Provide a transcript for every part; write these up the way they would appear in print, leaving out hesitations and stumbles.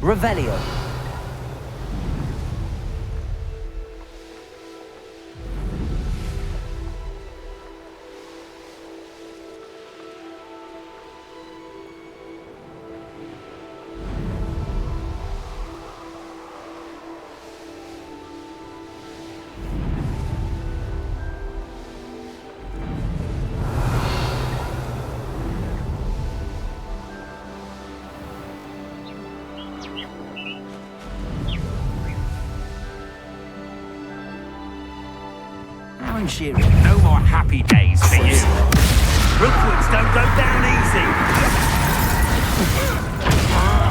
Revelio. No more happy days for you. Rookwoods don't go down easy.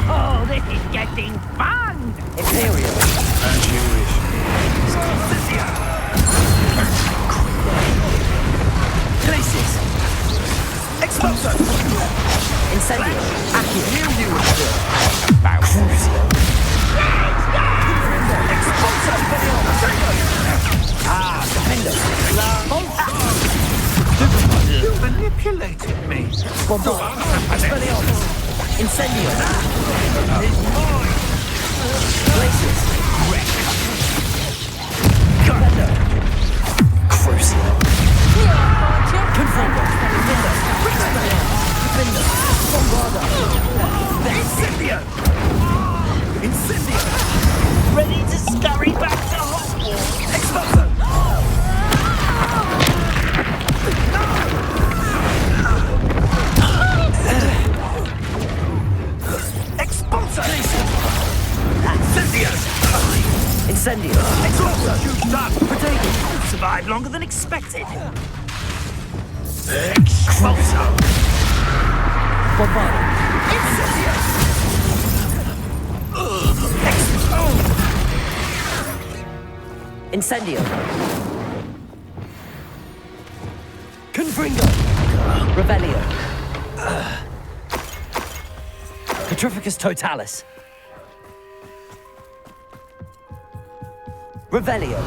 Oh, this is getting fun! Imperial. As you wish. Places. Exploso! Incendio. Accio. Knew you would do it. About Crucio. Ah, Defendo. you manipulated me. Bombard. Expelliarmus. Incendio. Places. Defendo. Crucio. Confendo. Defendo. Defendo. Bombarda. Incendio! Incendio! Ready to scurry back to Hogwart. Exploso! Expulso! Incendio! Incendio. Expulso! You done! Potato. Survived longer than expected. Expulso! Bombarda. Incendio! Incendio. Confringo. Revelio. Petrificus totalis. Revelio.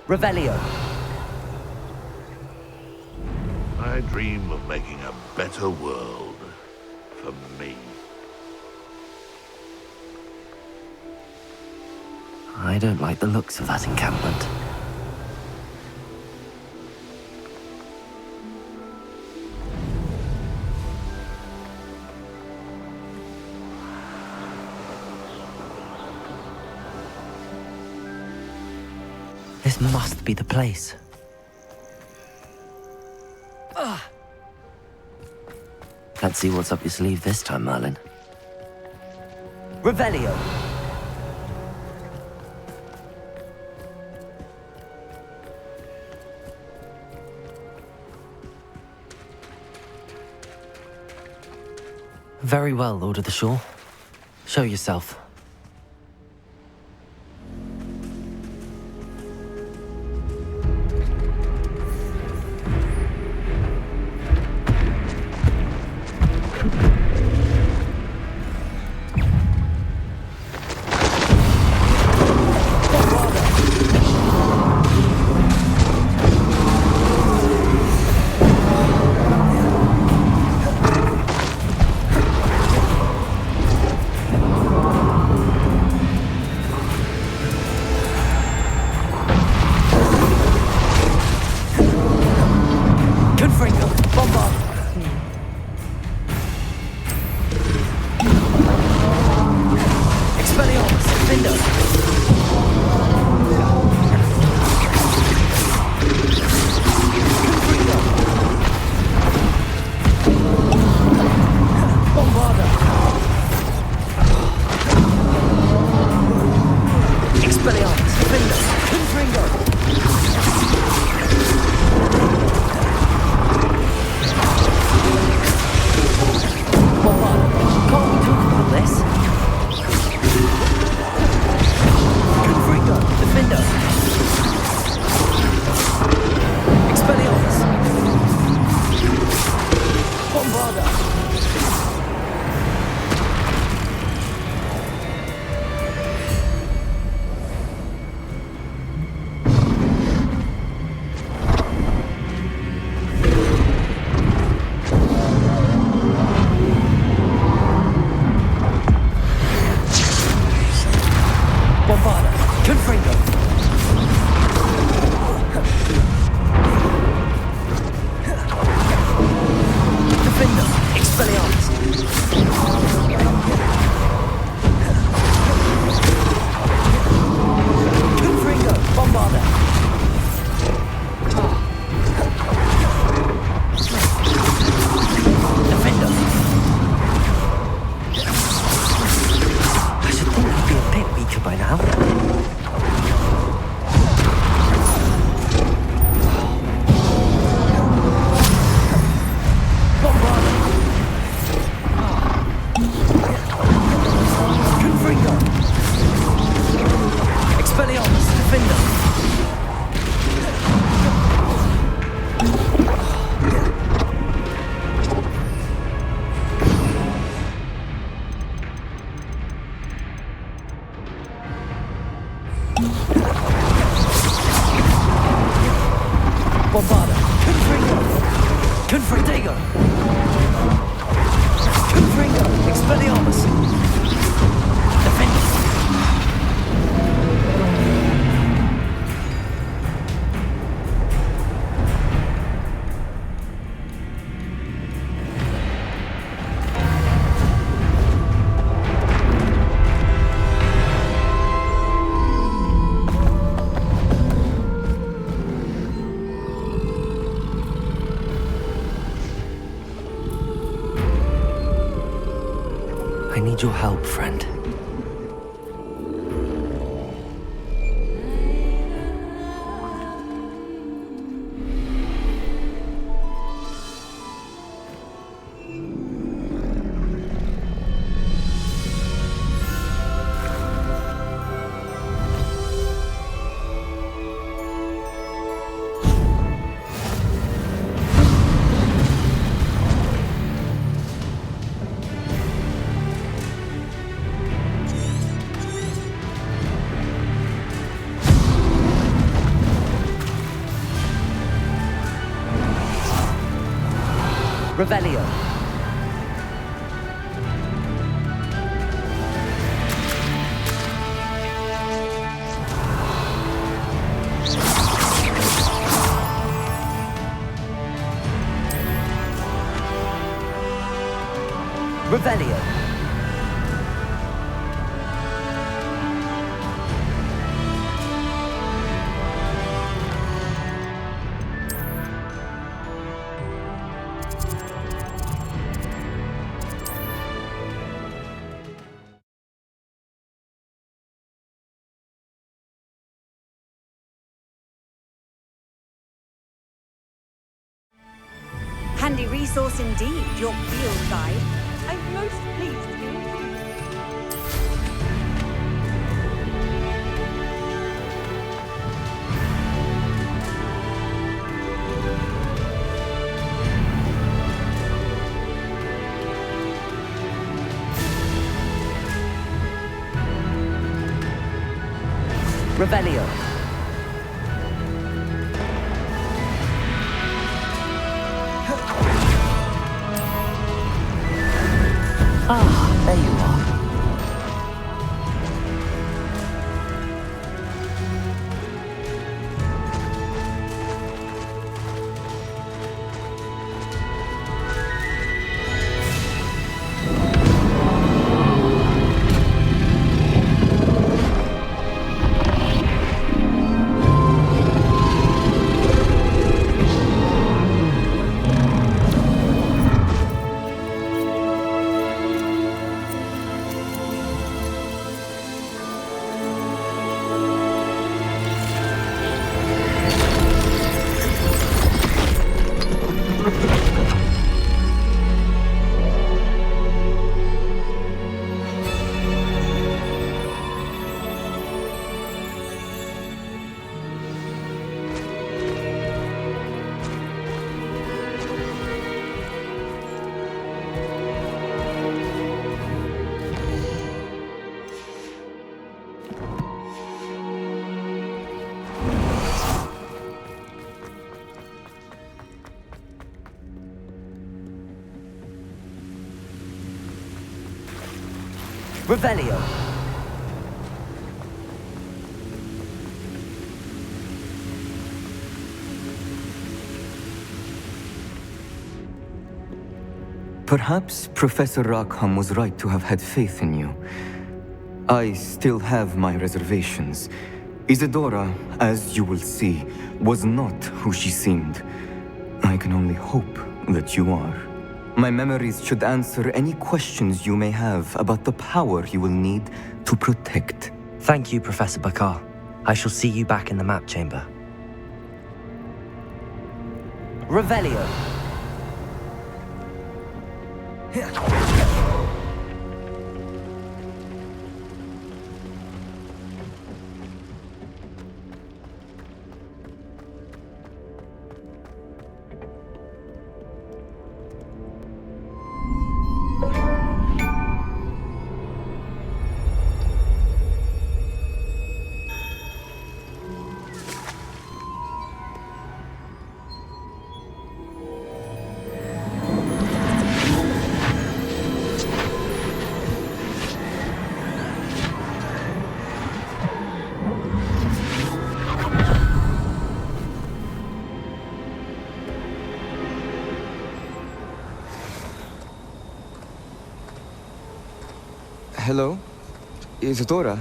Revelio. I dream of making a better world for me. I don't like the looks of that encampment. This must be the place. Can't see what's up your sleeve this time, Merlin. Revelio. Very well, Lord of the Shore. Show yourself. Confringo! Confringo! Expelliarmus! Defendus! I need your help, friend. Revelio. Revelio. Handy resource indeed, your field guide. I'm most pleased to be included. Revelio. Ah, there you are. Revelio. Perhaps Professor Rackham was right to have had faith in you. I still have my reservations. Isadora, as you will see, was not who she seemed. I can only hope that you are. My memories should answer any questions you may have about the power you will need to protect. Thank you, Professor Bakar. I shall see you back in the map chamber. Revelio. Hello? Isadora?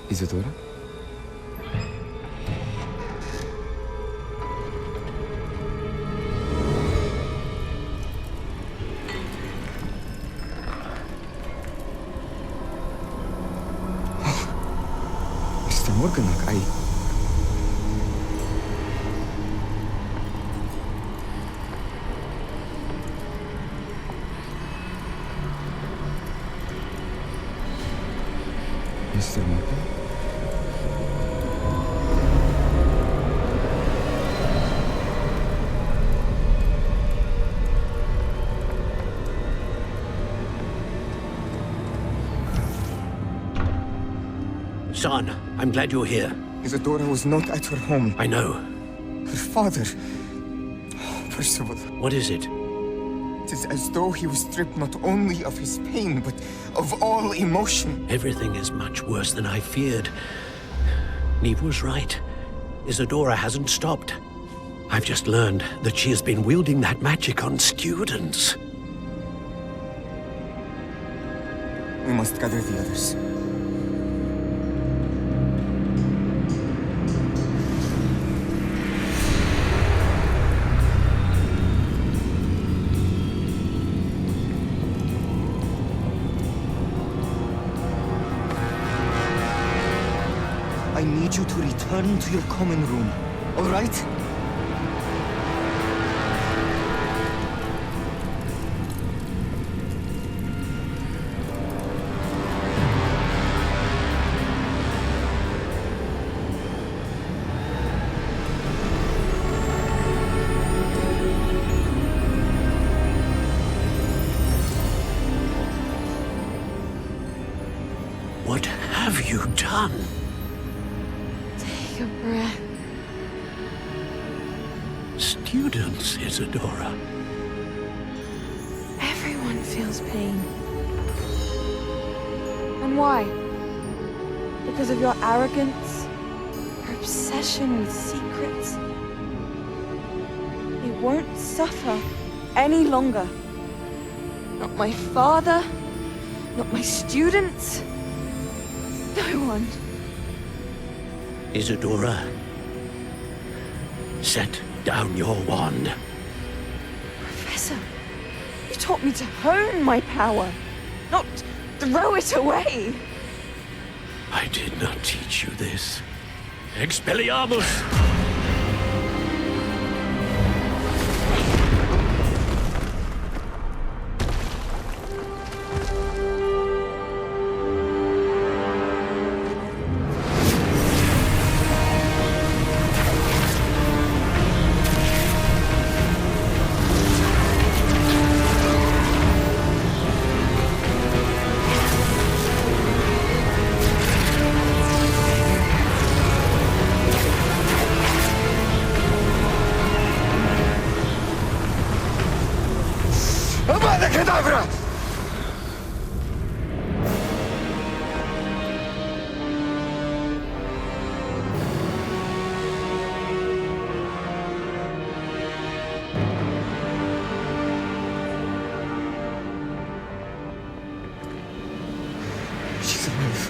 Isadora? Mr. Morganach, Mr. Morgan? Son, I'm glad you're here. Isadora was not at her home. I know. Her father... Percival, What is it? it is as though he was stripped not only of his pain, but of all emotion. Everything is much worse than I feared. Neve was right. Isadora hasn't stopped. I've just learned that she has been wielding that magic on students. We must gather the others. I need you to return to your common room, all right? What have you done? Take a breath. Students, Isadora. Everyone feels pain. And why? Because of your arrogance? Your obsession with secrets? They won't suffer any longer. Not my father, not my students, no one. Isadora, set down your wand. Professor, you taught me to hone my power, not throw it away. I did not teach you this. Expelliarmus! Avada Kedavra! She's alive.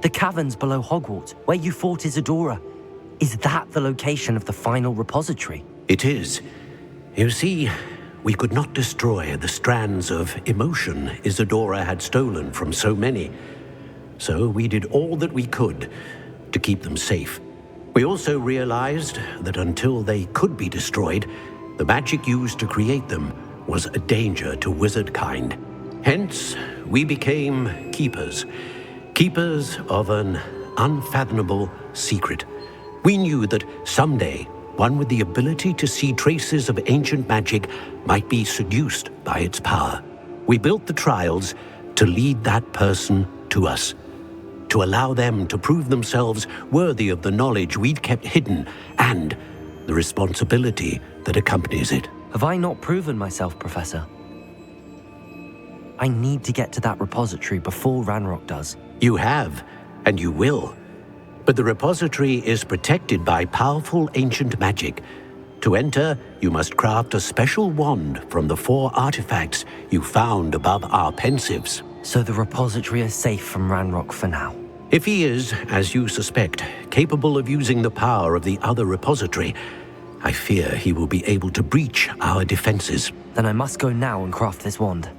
The caverns below Hogwart, where you fought Isadora. Is that the location of the final repository? It is. You see, we could not destroy the strands of emotion Isadora had stolen from so many. so we did all that we could to keep them safe. We also realized that until they could be destroyed, the magic used to create them was a danger to wizard kind. Hence, we became keepers. Keepers of an unfathomable secret. We knew that someday, one with the ability to see traces of ancient magic might be seduced by its power. We built the trials to lead that person to us, to allow them to prove themselves worthy of the knowledge we'd kept hidden and the responsibility that accompanies it. Have I not proven myself, Professor? I need to get to that repository before Ranrock does. You have, and you will. But the repository is protected by powerful ancient magic. To enter, you must craft a special wand from the 4 artifacts you found above our pensives. So the repository is safe from Ranrock for now. If he is, as you suspect, capable of using the power of the other repository, I fear he will be able to breach our defenses. Then I must go now and craft this wand.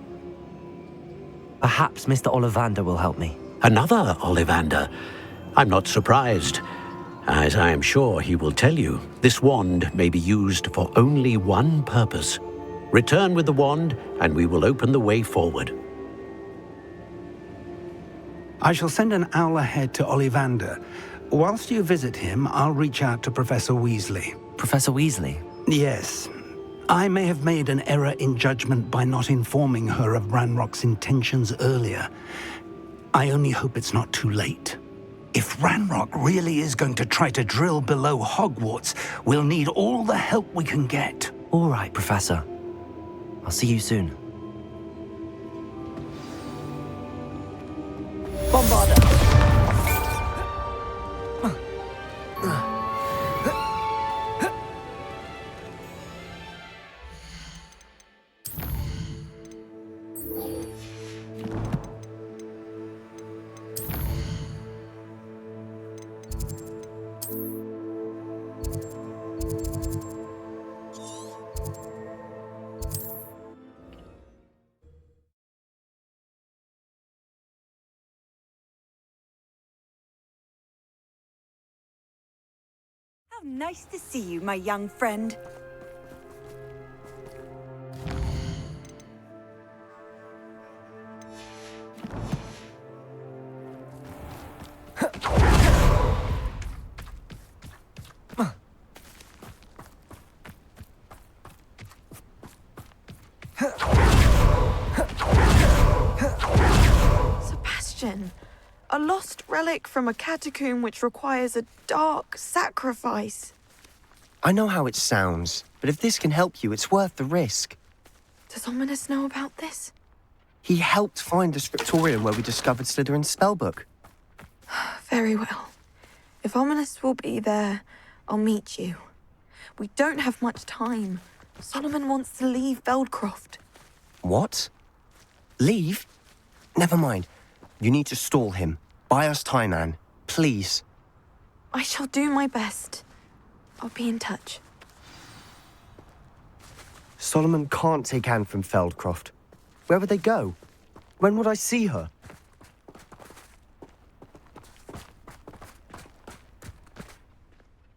Perhaps Mr. Ollivander will help me. Another Ollivander? I'm not surprised. As I am sure he will tell you, this wand may be used for only one purpose. Return with the wand, and we will open the way forward. I shall send an owl ahead to Ollivander. Whilst you visit him, I'll reach out to Professor Weasley. Professor Weasley? Yes. I may have made an error in judgment by not informing her of Ranrock's intentions earlier. I only hope it's not too late. If Ranrock really is going to try to drill below Hogwarts, we'll need all the help we can get. All right, Professor. I'll see you soon. Bombarder. How nice to see you, my young friend. Sebastian, a lost relic from a catacomb which requires a dark sacrifice. I know how it sounds, but if this can help you, it's worth the risk. Does Ominous know about this? He helped find the scriptorium where we discovered Slytherin's spellbook. Very well. If Ominous will be there, I'll meet you. We don't have much time. Solomon wants to leave Feldcroft. What? Leave? Never mind. You need to stall him. Buy us time, Anne. Please. I shall do my best. I'll be in touch. Solomon can't take Anne from Feldcroft. Where would they go? When would I see her?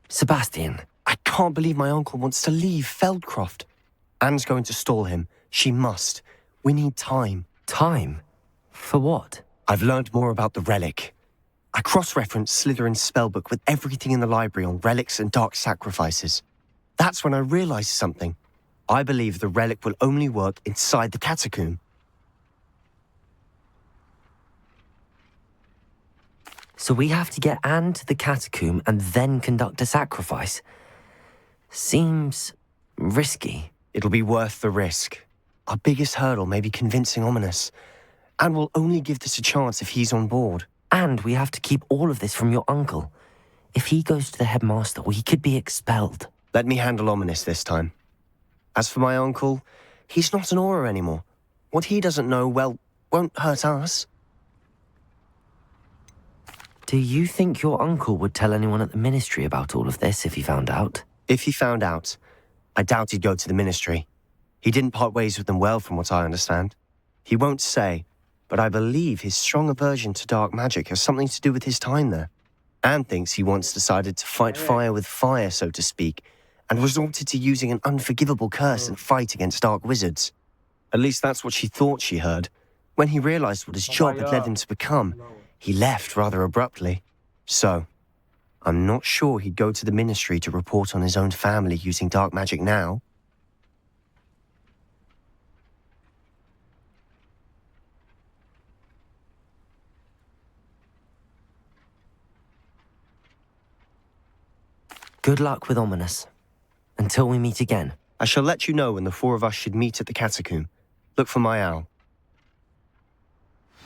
Sebastian. I can't believe my uncle wants to leave Feldcroft. Anne's going to stall him. She must. We need time. Time? For what? I've learned more about the relic. I cross-referenced Slytherin's spellbook with everything in the library on relics and dark sacrifices. That's when I realized something. I believe the relic will only work inside the catacomb. So we have to get Anne to the catacomb and then conduct a sacrifice? Seems risky. It'll be worth the risk. Our biggest hurdle may be convincing Ominous. And we'll only give this a chance if he's on board. And we have to keep all of this from your uncle. If he goes to the headmaster, he could be expelled. Let me handle Ominous this time. As for my uncle, he's not an Auror anymore. What he doesn't know, well, won't hurt us. Do you think your uncle would tell anyone at the Ministry about all of this if he found out? If he found out, I doubt he'd go to the Ministry. He didn't part ways with them well, from what I understand. He won't say, but I believe his strong aversion to dark magic has something to do with his time there. Anne thinks he once decided to fight fire with fire, so to speak, and resorted to using an unforgivable curse and fight against dark wizards. At least that's what she thought she heard. When he realized what his job had led him to become, he left rather abruptly. So, I'm not sure he'd go to the ministry to report on his own family using dark magic now. Good luck with Ominous. Until we meet again. I shall let you know when the four of us should meet at the catacomb. Look for my owl.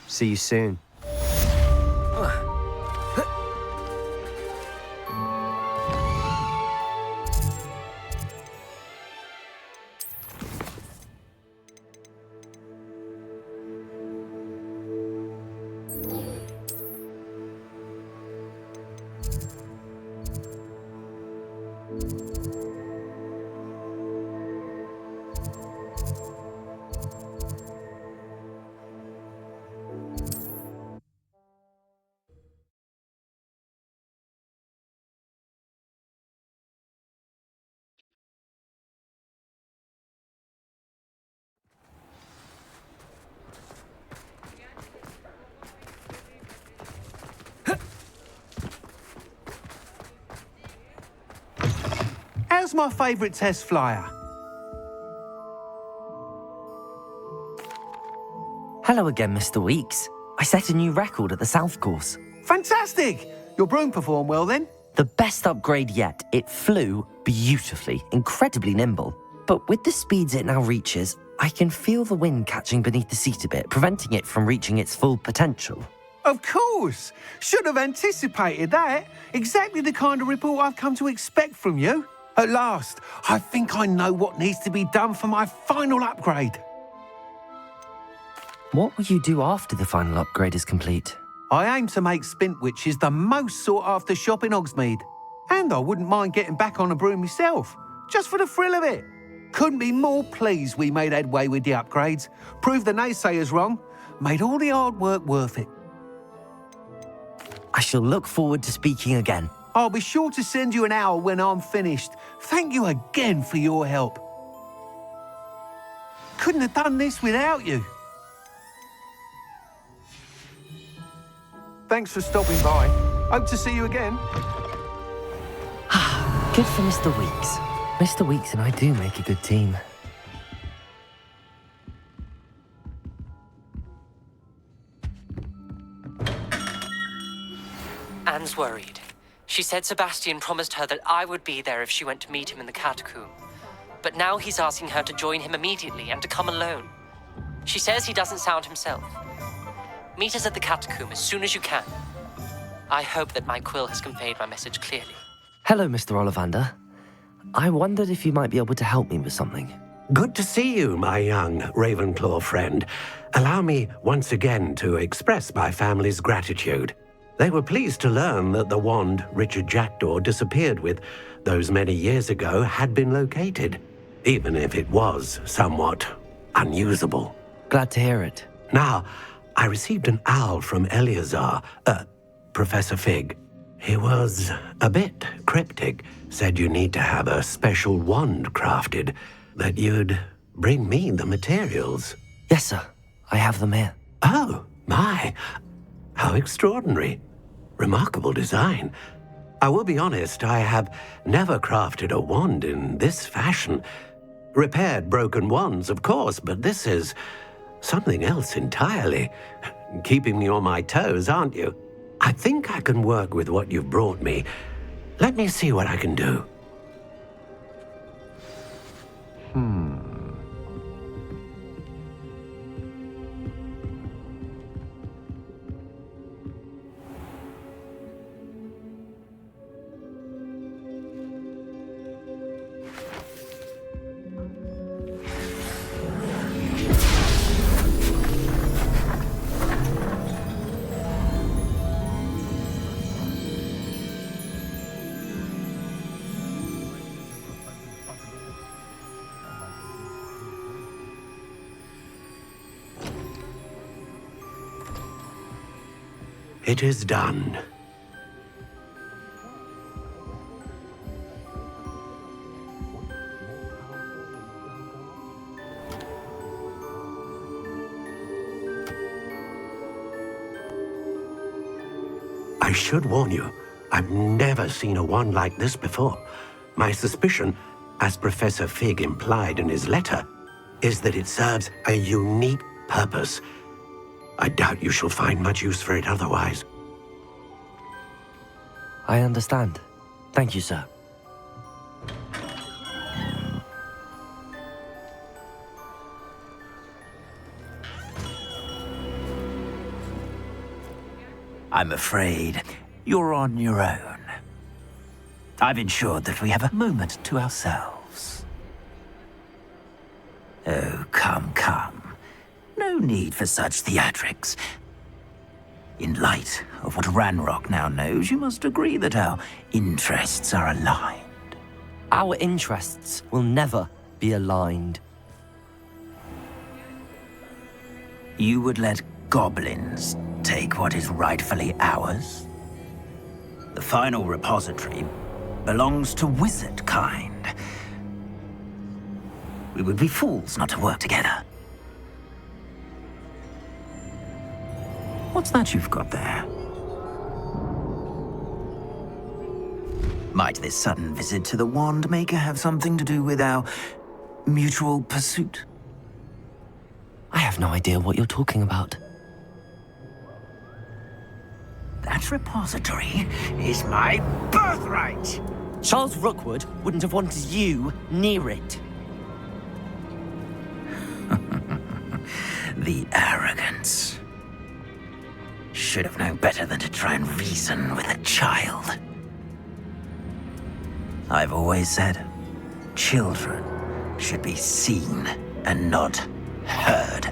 See you soon. How's my favourite test flyer? Hello again, Mr. Weeks. I set a new record at the South Course. Fantastic! Your broom performed well then? The best upgrade yet. It flew beautifully, incredibly nimble. But with the speeds it now reaches, I can feel the wind catching beneath the seat a bit, preventing it from reaching its full potential. Of course! Should have anticipated that. Exactly the kind of report I've come to expect from you. At last, I think I know what needs to be done for my final upgrade. What will you do after the final upgrade is complete? I aim to make Spintwitches the most sought-after shop in Hogsmeade. And I wouldn't mind getting back on a broom myself, just for the thrill of it. Couldn't be more pleased we made headway with the upgrades, proved the naysayers wrong, made all the hard work worth it. I shall look forward to speaking again. I'll be sure to send you an owl when I'm finished. Thank you again for your help. Couldn't have done this without you. Thanks for stopping by. Hope to see you again. Good for Mr. Weeks. Mr. Weeks and I do make a good team. Anne's worried. She said Sebastian promised her that I would be there if she went to meet him in the catacomb. But now he's asking her to join him immediately and to come alone. She says he doesn't sound himself. Meet us at the catacomb as soon as you can. I hope that my quill has conveyed my message clearly. Hello, Mr. Ollivander. I wondered if you might be able to help me with something. Good to see you, my young Ravenclaw friend. Allow me once again to express my family's gratitude. They were pleased to learn that the wand Richard Jackdaw disappeared with those many years ago had been located, even if it was somewhat unusable. Glad to hear it. Now, I received an owl from Eleazar, Professor Fig. He was a bit cryptic, said you need to have a special wand crafted, that you'd bring me the materials. Yes, sir. I have them here. Oh, my. How extraordinary. Remarkable design. I will be honest, I have never crafted a wand in this fashion. Repaired broken wands, of course, but this is something else entirely. Keeping me on my toes, aren't you? I think I can work with what you've brought me. Let me see what I can do. It is done. I should warn you, I've never seen a wand like this before. My suspicion, as Professor Fig implied in his letter, is that it serves a unique purpose. I doubt you shall find much use for it otherwise. I understand. Thank you, sir. I'm afraid you're on your own. I've ensured that we have a moment to ourselves. Oh, come, come. No need for such theatrics. In light of what Ranrock now knows, you must agree that our interests are aligned. Our interests will never be aligned. You would let goblins take what is rightfully ours? The final repository belongs to wizard kind. We would be fools not to work together. What's that you've got there? Might this sudden visit to the Wand Maker have something to do with our mutual pursuit? I have no idea what you're talking about. That repository is my birthright! Charles Rookwood wouldn't have wanted you near it. The arrogance. Should have known better than to try and reason with a child. I've always said, children should be seen and not heard.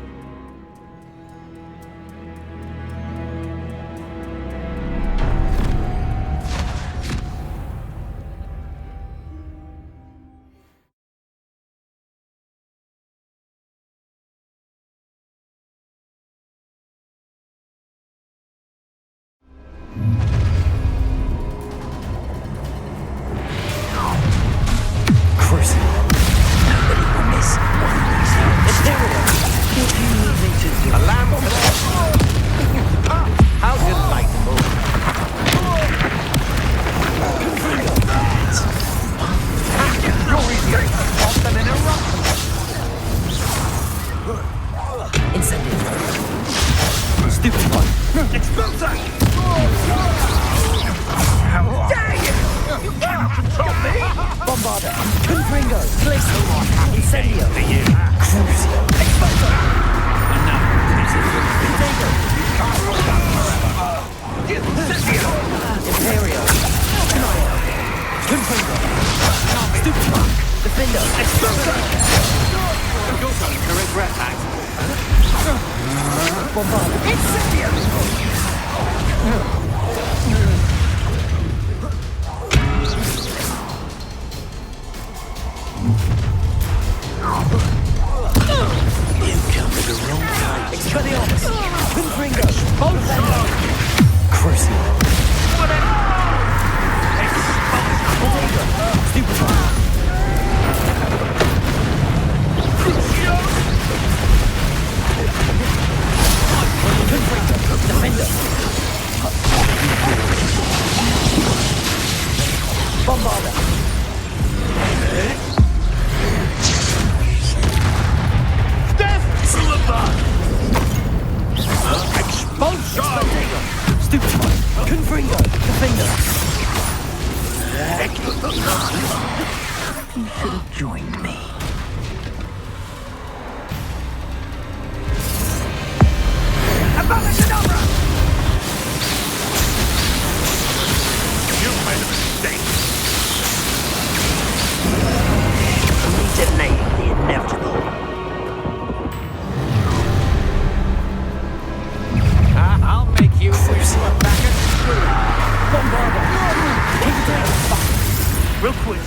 Rookwood,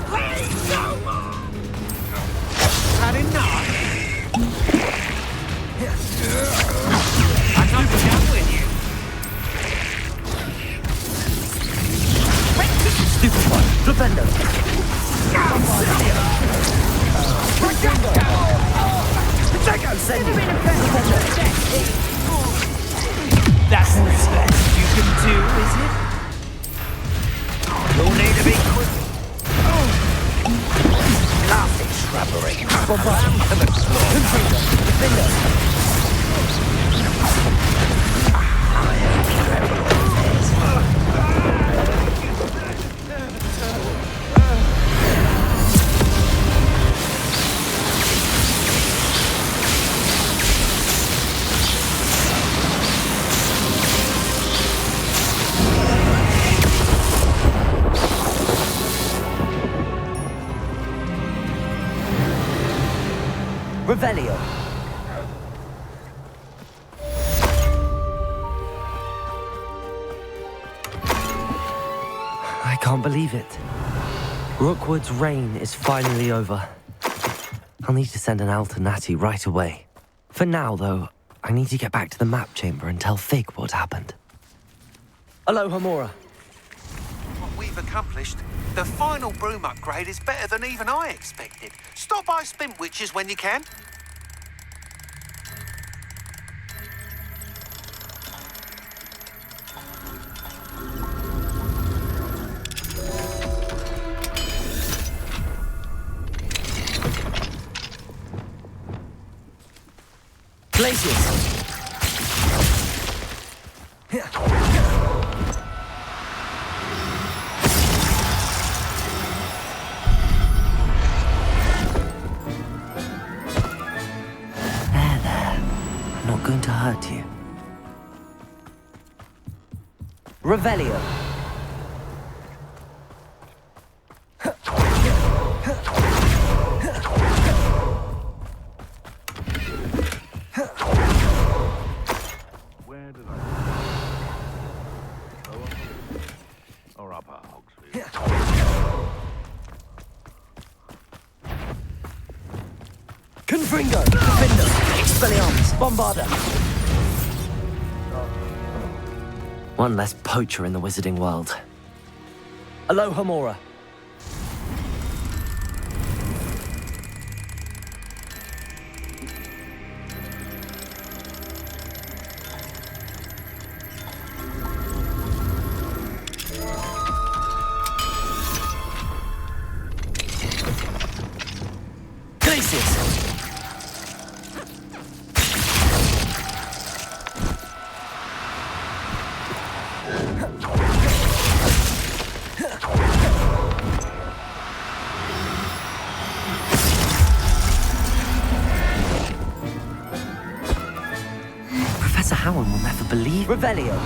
please, no more! Sending That's the best you can do, is it? You'll need to be quick. Nasty shrubbery. Ram to the floor. Defender. Revelio. I can't believe it. Rookwood's reign is finally over. I'll need to send an Alternati right away. For now, though, I need to get back to the map chamber and tell Fig what happened. Aloha, Mora. What we've accomplished, the final broom upgrade is better than even I expected. Stop by Spin Witches when you can. Glaciers! I'm not going to hurt you. Revelio. Where did I... Or up our Hogsfield. Confringo! Defender! Expelliarmus! Bombarda! One less poacher in the wizarding world. Aloha, Mora. Professor Howard will never believe. Revelio.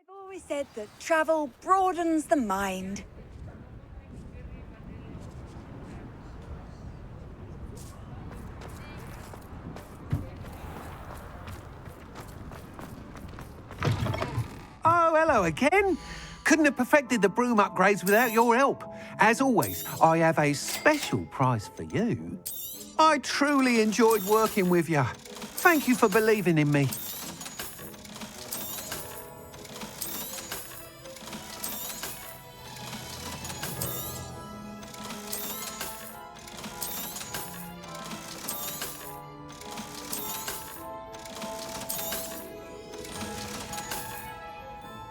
I've always said that travel broadens the mind. hello again. Couldn't have perfected the broom upgrades without your help. As always, I have a special prize for you. I truly enjoyed working with you. Thank you for believing in me.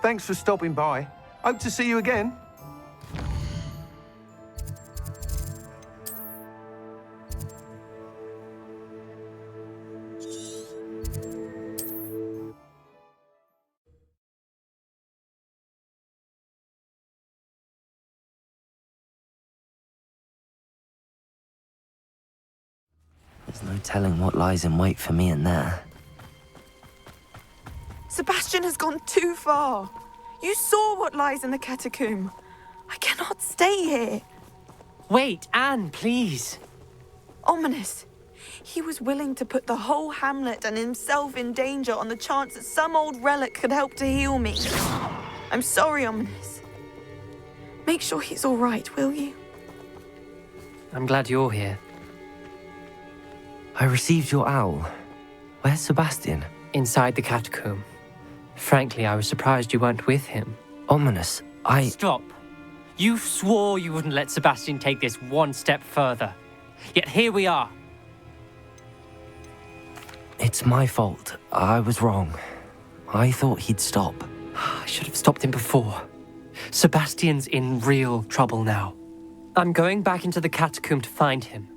Thanks for stopping by. Hope to see you again. There's no telling what lies in wait for me in there. Sebastian has gone too far. You saw what lies in the catacomb. I cannot stay here. Wait, Anne, please. Ominous. He was willing to put the whole hamlet and himself in danger on the chance that some old relic could help to heal me. I'm sorry, Ominous. Make sure he's all right, will you? I'm glad you're here. I received your owl. Where's Sebastian? Inside the catacomb. Frankly, I was surprised you weren't with him. Ominous, Stop. You swore you wouldn't let Sebastian take this one step further. Yet here we are. It's my fault. I was wrong. I thought he'd stop. I should have stopped him before. Sebastian's in real trouble now. I'm going back into the catacomb to find him.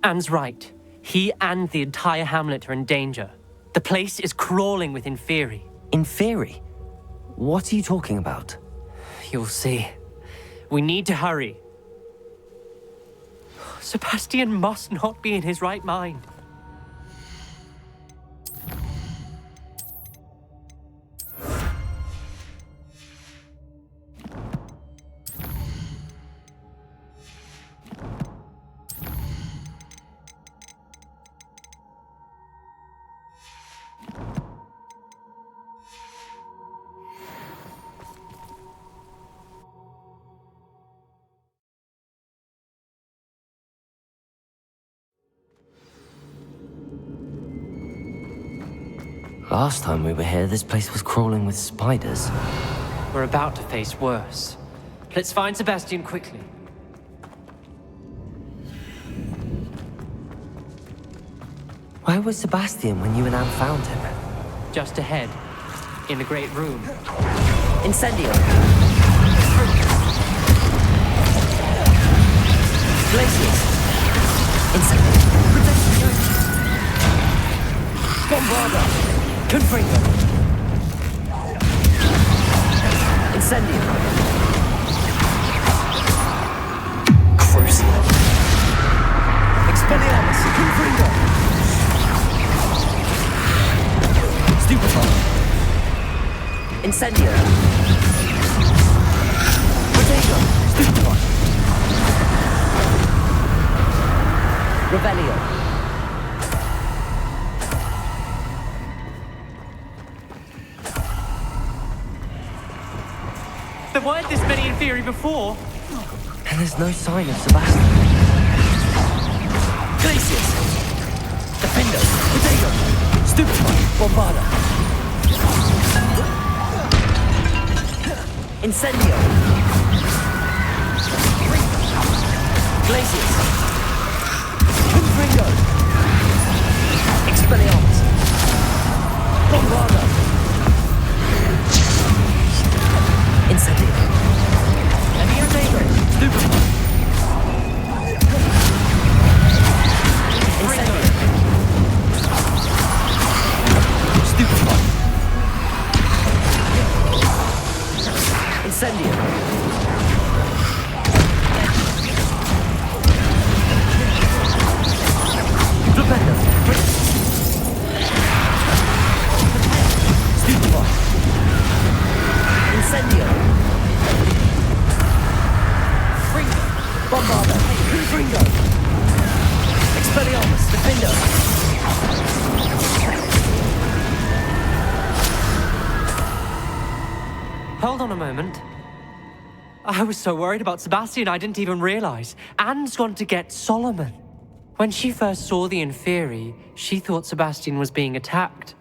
Anne's right. He and the entire hamlet are in danger. The place is crawling with Inferi. Inferi? What are you talking about? You'll see. We need to hurry. Sebastian must not be in his right mind. Last time we were here, this place was crawling with spiders. We're about to face worse. Let's find Sebastian quickly. Where was Sebastian when you and Anne found him? Just ahead, in the great room. Incendio! Glaciers! Incendio! Bombarda! Confringo! Incendio! Crucio! Expelliarmus! Confringo! Stupefy! Incendio! Protego! Stupefy! Revelio! There weren't this many Inferi before. And there's no sign of Sebastian. Glaciers! Defendo! Protego! Stupefy! Bombarda! Incendio! Glaciers! Confringo! Expelliarmus! Bombarda! Incendio! Levio Dago! Stupefy! Incendio! Stupefy! Incendio! Flipendo! Stupefy! Incendio! Fringo! Bombarda! Fringo! Expelliarmus! Defendo! Hold on a moment. I was so worried about Sebastian I didn't even realize. Anne's gone to get Solomon. When she first saw the Inferi, she thought Sebastian was being attacked.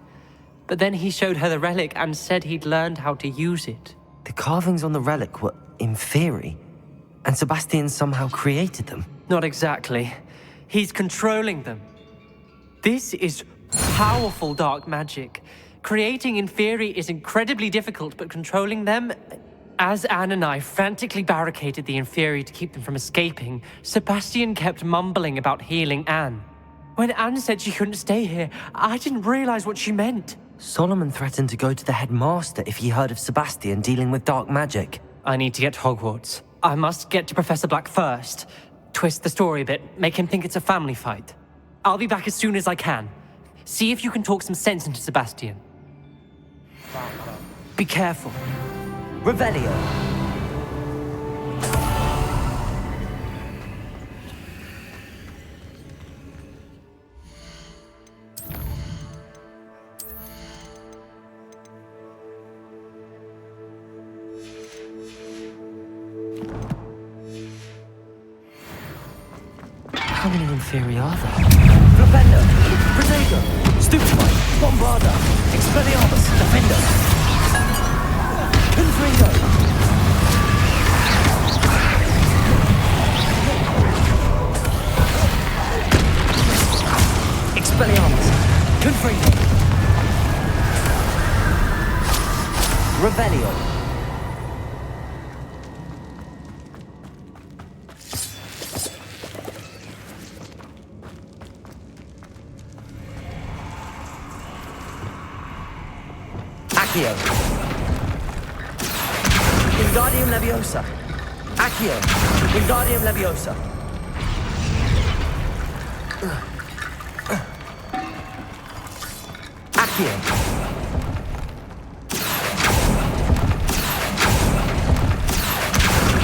But then he showed her the relic and said he'd learned how to use it. The carvings on the relic were Inferi, and Sebastian somehow created them. Not exactly. He's controlling them. This is powerful dark magic. Creating Inferi is incredibly difficult, but controlling them... As Anne and I frantically barricaded the Inferi to keep them from escaping, Sebastian kept mumbling about healing Anne. When Anne said she couldn't stay here, I didn't realize what she meant. Solomon threatened to go to the headmaster if he heard of Sebastian dealing with dark magic. I need to get to Hogwarts. I must get to Professor Black first. Twist the story a bit, make him think it's a family fight. I'll be back as soon as I can. See if you can talk some sense into Sebastian. Be careful. Revelio. How many Inferi are there? Flopendo, Protego, Stupefy, Bombarda, Expelliarmus, Defender, Confringo, Expelliarmus, Confringo, Revelio. Accio. Wingardium Leviosa. Accio. Wingardium Leviosa. Accio.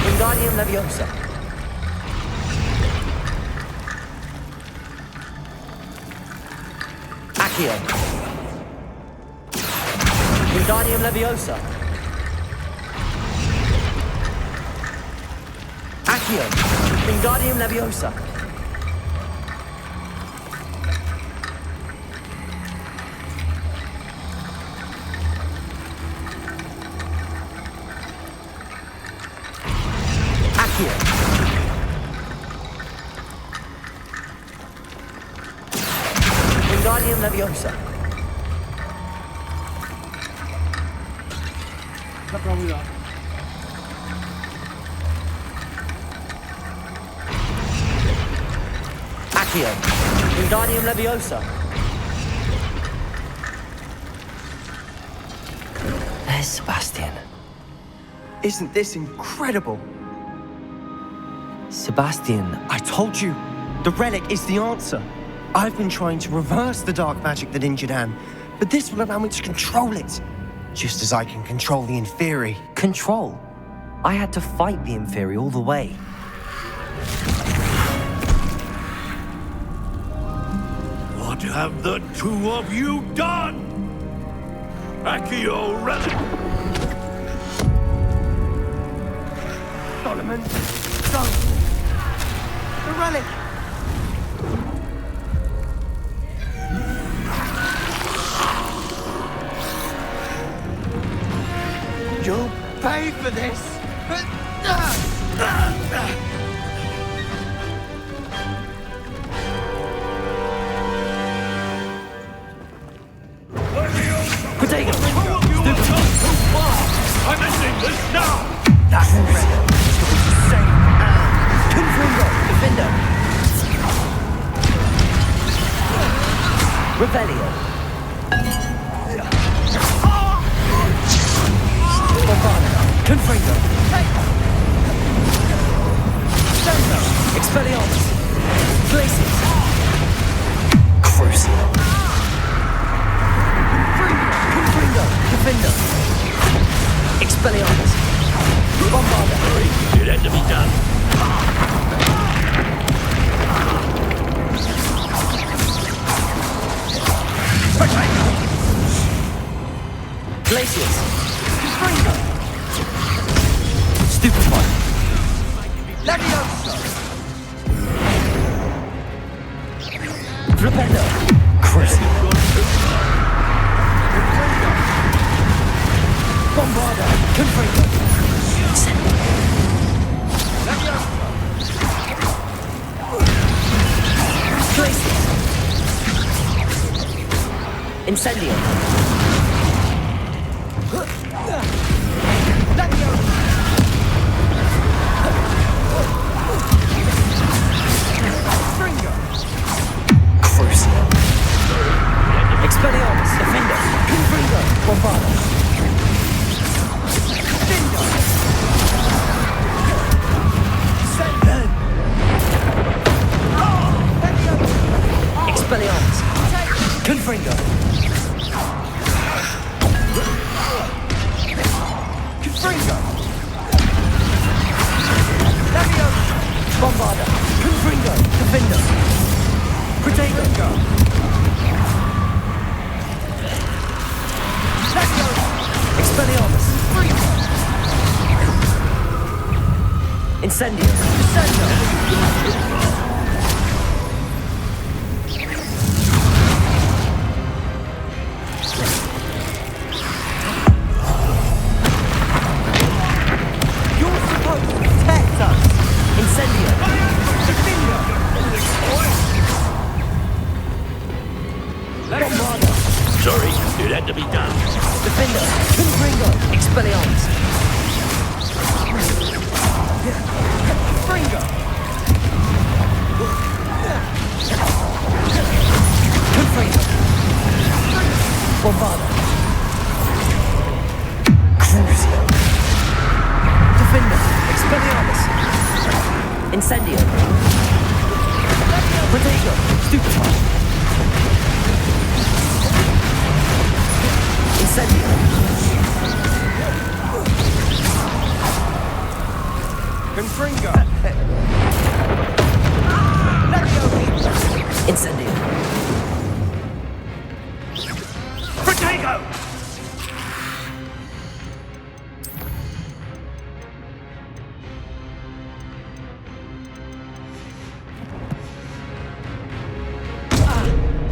Wingardium Leviosa. Accio. Wingardium Leviosa. Accio. Wingardium Leviosa. Accio. Wingardium Leviosa. Accio. Wingardium Leviosa. There's Sebastian. Isn't this incredible? Sebastian, I told you, the relic is the answer. I've been trying to reverse the dark magic that injured Anne, but this will allow me to control it. Just as I can control the Inferi. Control? I had to fight the Inferi all the way. What have the two of you done? Accio Relic! Solomon, don't! The relic! You'll pay for this! Protego! I'm ending this now! That's incredible! Confringo! Defender! Revelio! Bombarda! Confringo! Stanzo! Expelliarmus! Glacius! Crucial! Confringo! Defender! Expelliarmus! Bombarda! It had to be done. Glacius! Confringo! Stupefy. Levioso. Flipendo. Cruising. Bombarda. Confringo. Levioso. Glacier. Incendio. Crucio. Expelliarmus. Defender. Confringo. Bombarda. Defender. Expelliarmus. Confringo. Confringo. Levioso. Bombarda. Confringo. Defender. Protego. Levioso. Expelliarmus. Incendio. Incendio. Incendio. Bombarda. Sorry, it had to be done. Defender. Confringo. Expelliarmus. Confringo. Confringo. Bombarda. Crucio. Defender. Expelliarmus. Incendio. Protego. Stupefy. Incendio. Confringo. Incendio. Protego.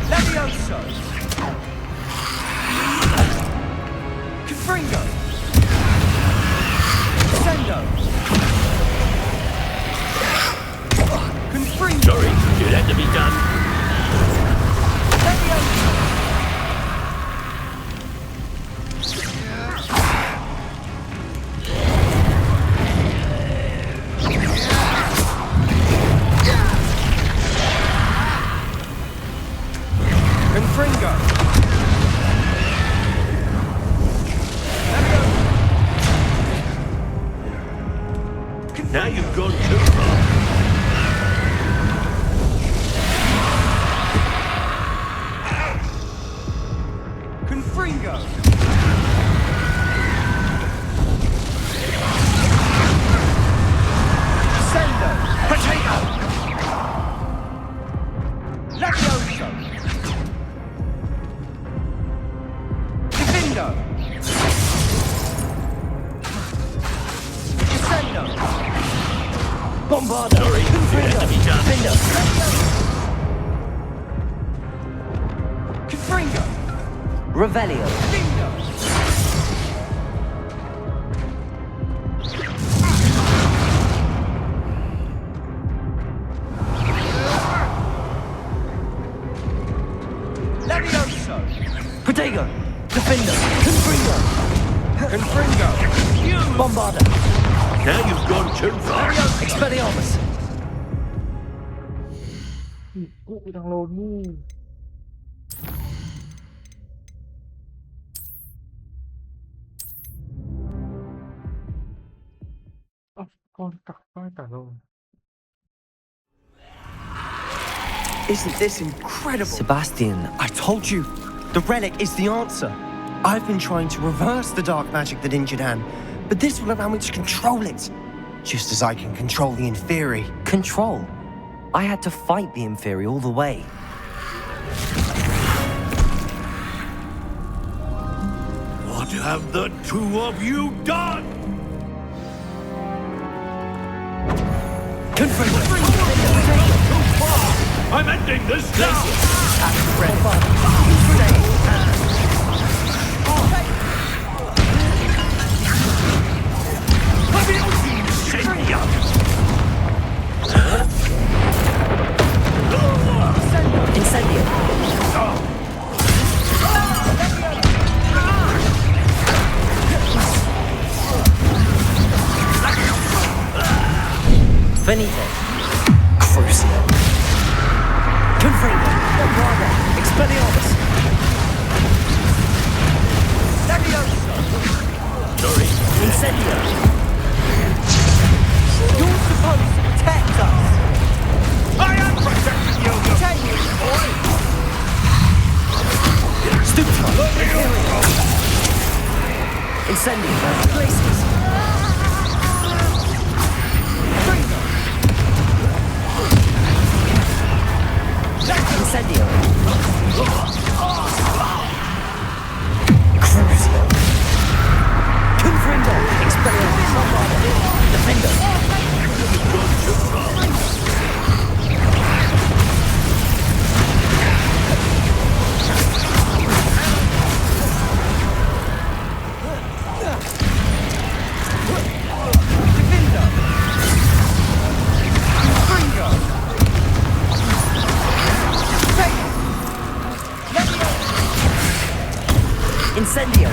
Levioso. Confringo. Sendo. Confringo. Sorry, it had to be done. Levioso. Confringo. Now you've gone too far. Confringo. Sendo. Potato. Levioso. Defendo. Sendo. Bombarda. Sorry, it had to be done. Defender. Confringo. Revelio. Defendo. Levioso. Protego. Defender. Confringo. Confringo. Bombarda. Now you've gone too far. Expelliarmus. Isn't this incredible? Sebastian. I told you, the relic is the answer. I've been trying to reverse the dark magic that injured Anne, but this will allow me to control it. Just as I can control the Inferi. Control? I had to fight the Inferi all the way. What have the two of you done? I'm ending this now! Incendio. Venite. Crucio. Confringo. Bombarda. Expelliarmus. Leviosa. Incendio. You're supposed to protect us. I am protecting you, you boy! Stupefy. Incendio. Glacius. Incendio. Crucio. Confringo. Expelliarmus. Defender. Incendio.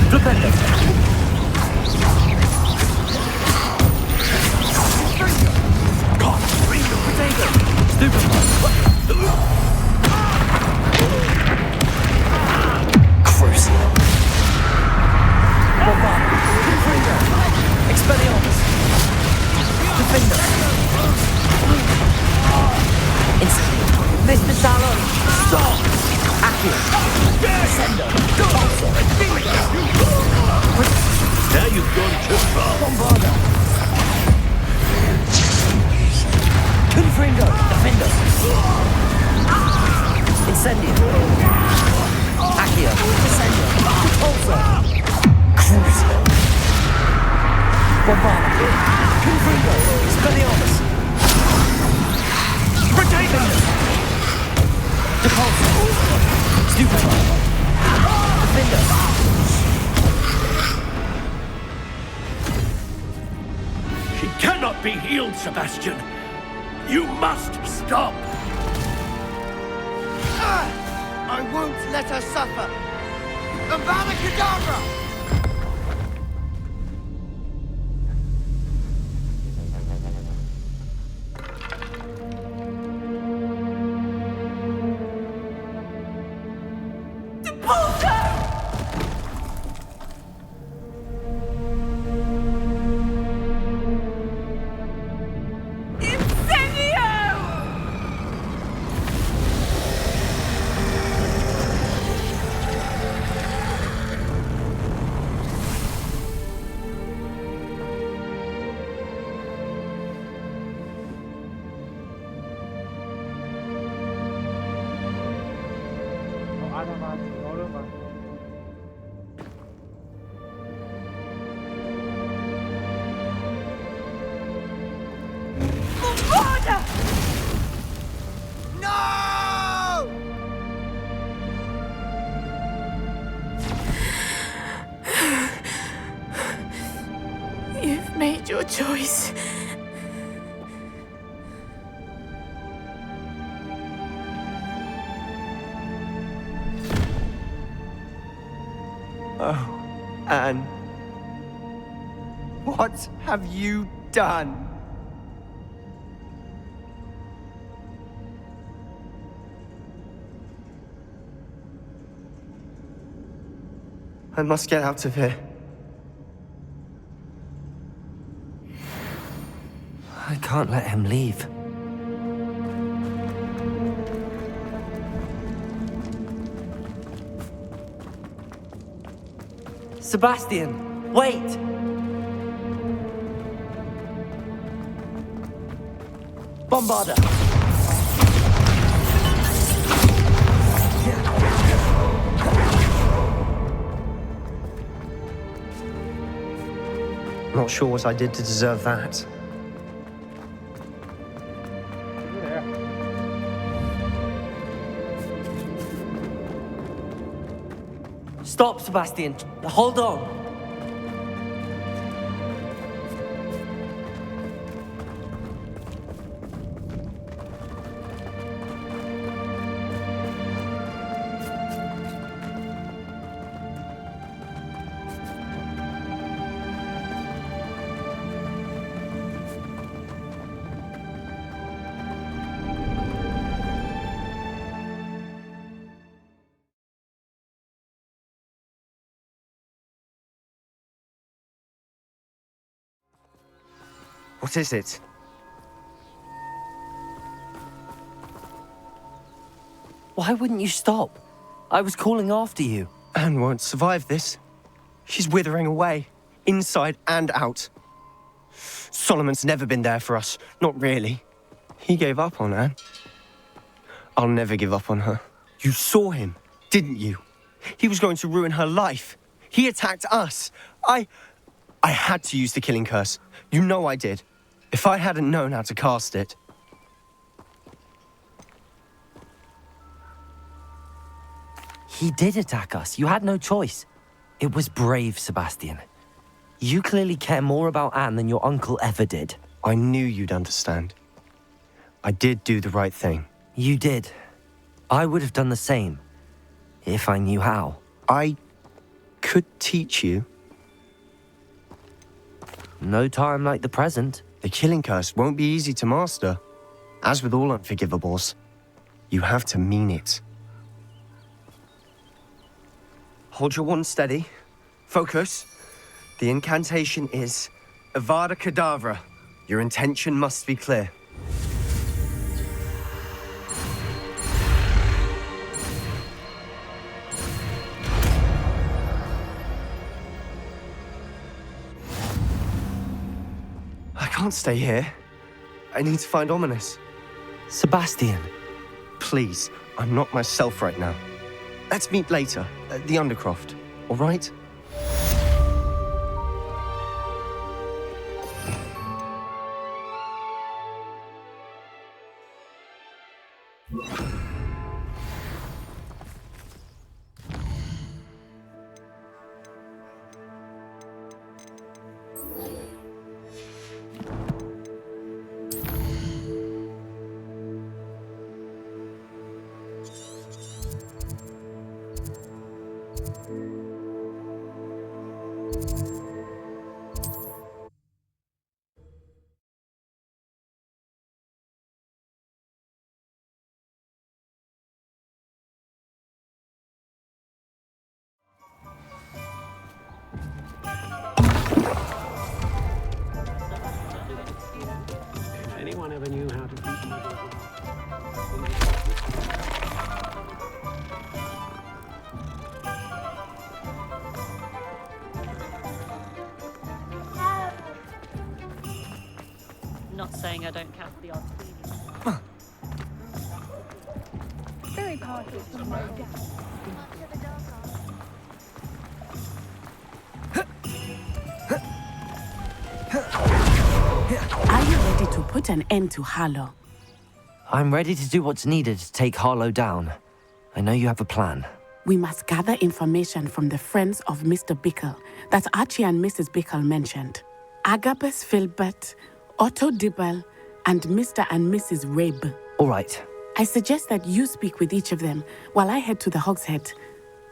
Flipendo. Potato. Stupefy. Crucio. Bombard. Confringo. Expelliarmus. Defender. Incendio. Mr. Talon. Stop. Accio. Descendo. Pulsar. Now you've gone too far. Bombarda. Confringo. Defender. Incendio. Accio. Descendo. Pulsar. Crucio. Bombarda. Confringo. Expelliarmus. Potato. Depulsar. Stupefy. Defender. She cannot be healed, Sebastian. You must stop. I won't let her suffer. Avada Kedavra! You've made your choice. Oh, Anne. What have you done? I must get out of here. I can't let him leave. Sebastian, wait! Bombarda! Not sure what I did to deserve that. Stop, Sebastian. Hold on. What is it? Why wouldn't you stop? I was calling after you. Anne won't survive this. She's withering away, inside and out. Solomon's never been there for us, not really. He gave up on Anne. I'll never give up on her. You saw him, didn't you? He was going to ruin her life. He attacked us. I had to use the killing curse. You know I did. If I hadn't known how to cast it... He did attack us. You had no choice. It was brave, Sebastian. You clearly care more about Anne than your uncle ever did. I knew you'd understand. I did do the right thing. You did. I would have done the same, if I knew how. I could teach you. No time like the present. The killing curse won't be easy to master. As with all unforgivables, you have to mean it. Hold your wand steady. Focus. The incantation is Avada Kedavra. Your intention must be clear. I can't stay here. I need to find Ominous. Sebastian. Please, I'm not myself right now. Let's meet later at the Undercroft, all right? Anyone ever knew how to keep my Not saying I don't count the odd feeling. Very powerful from no doubt. Are you ready to put an end to Harlow? I'm ready to do what's needed to take Harlow down. I know you have a plan. We must gather information from the friends of Mr. Bickle that Archie and Mrs. Bickle mentioned. Agabus Filbert, Otto Dibble, and Mr. and Mrs. Rabe. All right. I suggest that you speak with each of them while I head to the Hogshead.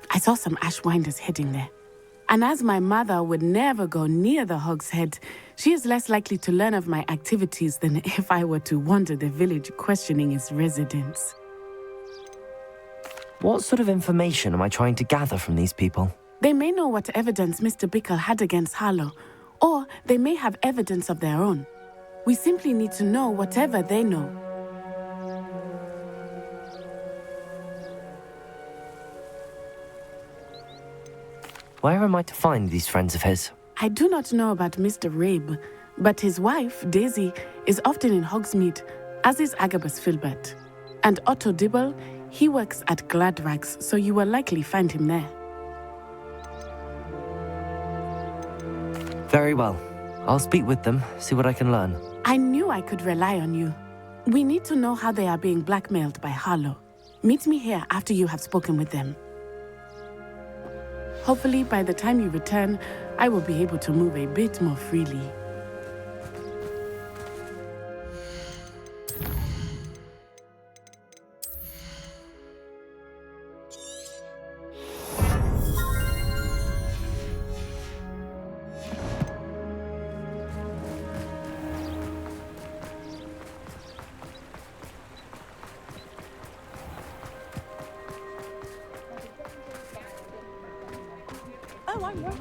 I saw some Ashwinders heading there. And as my mother would never go near the Hogshead, she is less likely to learn of my activities than if I were to wander the village questioning its residents. What sort of information am I trying to gather from these people? They may know what evidence Mr. Bickle had against Harlow, or they may have evidence of their own. We simply need to know whatever they know. Where am I to find these friends of his? I do not know about Mr. Rabe, but his wife, Daisy, is often in Hogsmeade, as is Agabus Filbert. And Otto Dibble, he works at Gladrags, so you will likely find him there. Very well. I'll speak with them, see what I can learn. I knew I could rely on you. We need to know how they are being blackmailed by Harlow. Meet me here after you have spoken with them. Hopefully, by the time you return, I will be able to move a bit more freely. Oh, I'm right.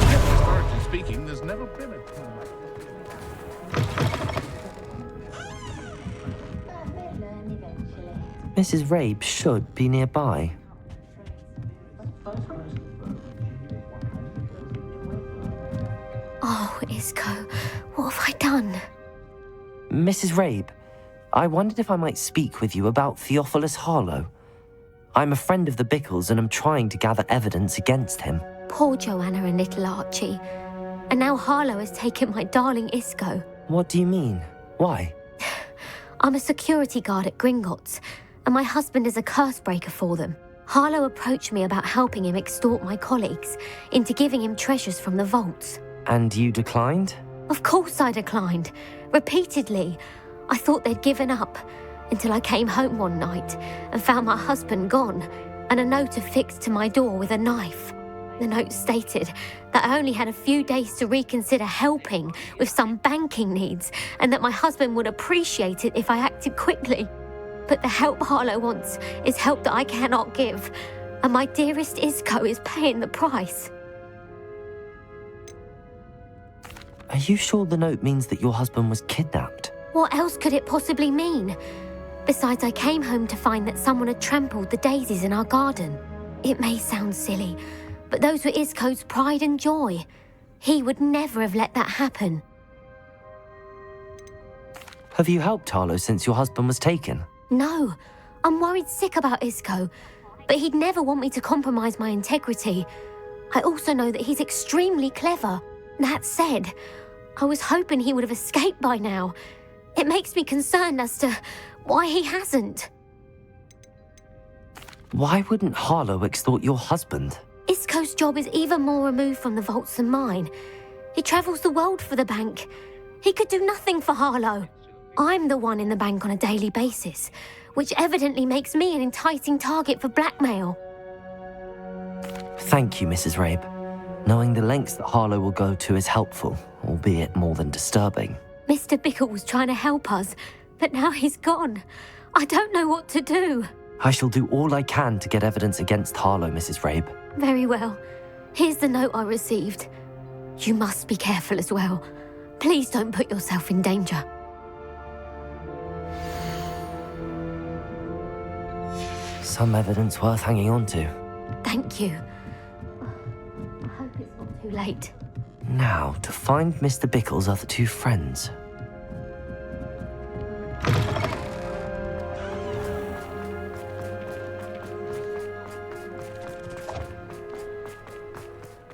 Historically speaking, there's never been a Mrs. Rabe should be nearby. Oh, Isco, what have I done? Mrs. Rabe, I wondered if I might speak with you about Theophilus Harlow. I'm a friend of the Bickles and I'm trying to gather evidence against him. Poor Joanna and little Archie. And now Harlow has taken my darling Isco. What do you mean? Why? I'm a security guard at Gringotts, and my husband is a curse breaker for them. Harlow approached me about helping him extort my colleagues into giving him treasures from the vaults. And you declined? Of course I declined. Repeatedly. I thought they'd given up, until I came home one night and found my husband gone, and a note affixed to my door with a knife. The note stated that I only had a few days to reconsider helping with some banking needs, and that my husband would appreciate it if I acted quickly. But the help Harlow wants is help that I cannot give, and my dearest Isco is paying the price. Are you sure the note means that your husband was kidnapped? What else could it possibly mean? Besides, I came home to find that someone had trampled the daisies in our garden. It may sound silly, but those were Isco's pride and joy. He would never have let that happen. Have you helped Harlow since your husband was taken? No, I'm worried sick about Isco, but he'd never want me to compromise my integrity. I also know that he's extremely clever. That said, I was hoping he would have escaped by now. It makes me concerned as to why he hasn't. Why wouldn't Harlow extort your husband? Isco's job is even more removed from the vaults than mine. He travels the world for the bank. He could do nothing for Harlow. I'm the one in the bank on a daily basis, which evidently makes me an enticing target for blackmail. Thank you, Mrs. Rabe. Knowing the lengths that Harlow will go to is helpful, albeit more than disturbing. Mr. Bickle was trying to help us, but now he's gone. I don't know what to do. I shall do all I can to get evidence against Harlow, Mrs. Rabe. Very well. Here's the note I received. You must be careful as well. Please don't put yourself in danger. Some evidence worth hanging on to. Thank you. I hope it's not too late. Now, to find Mr. Bickle's other two friends.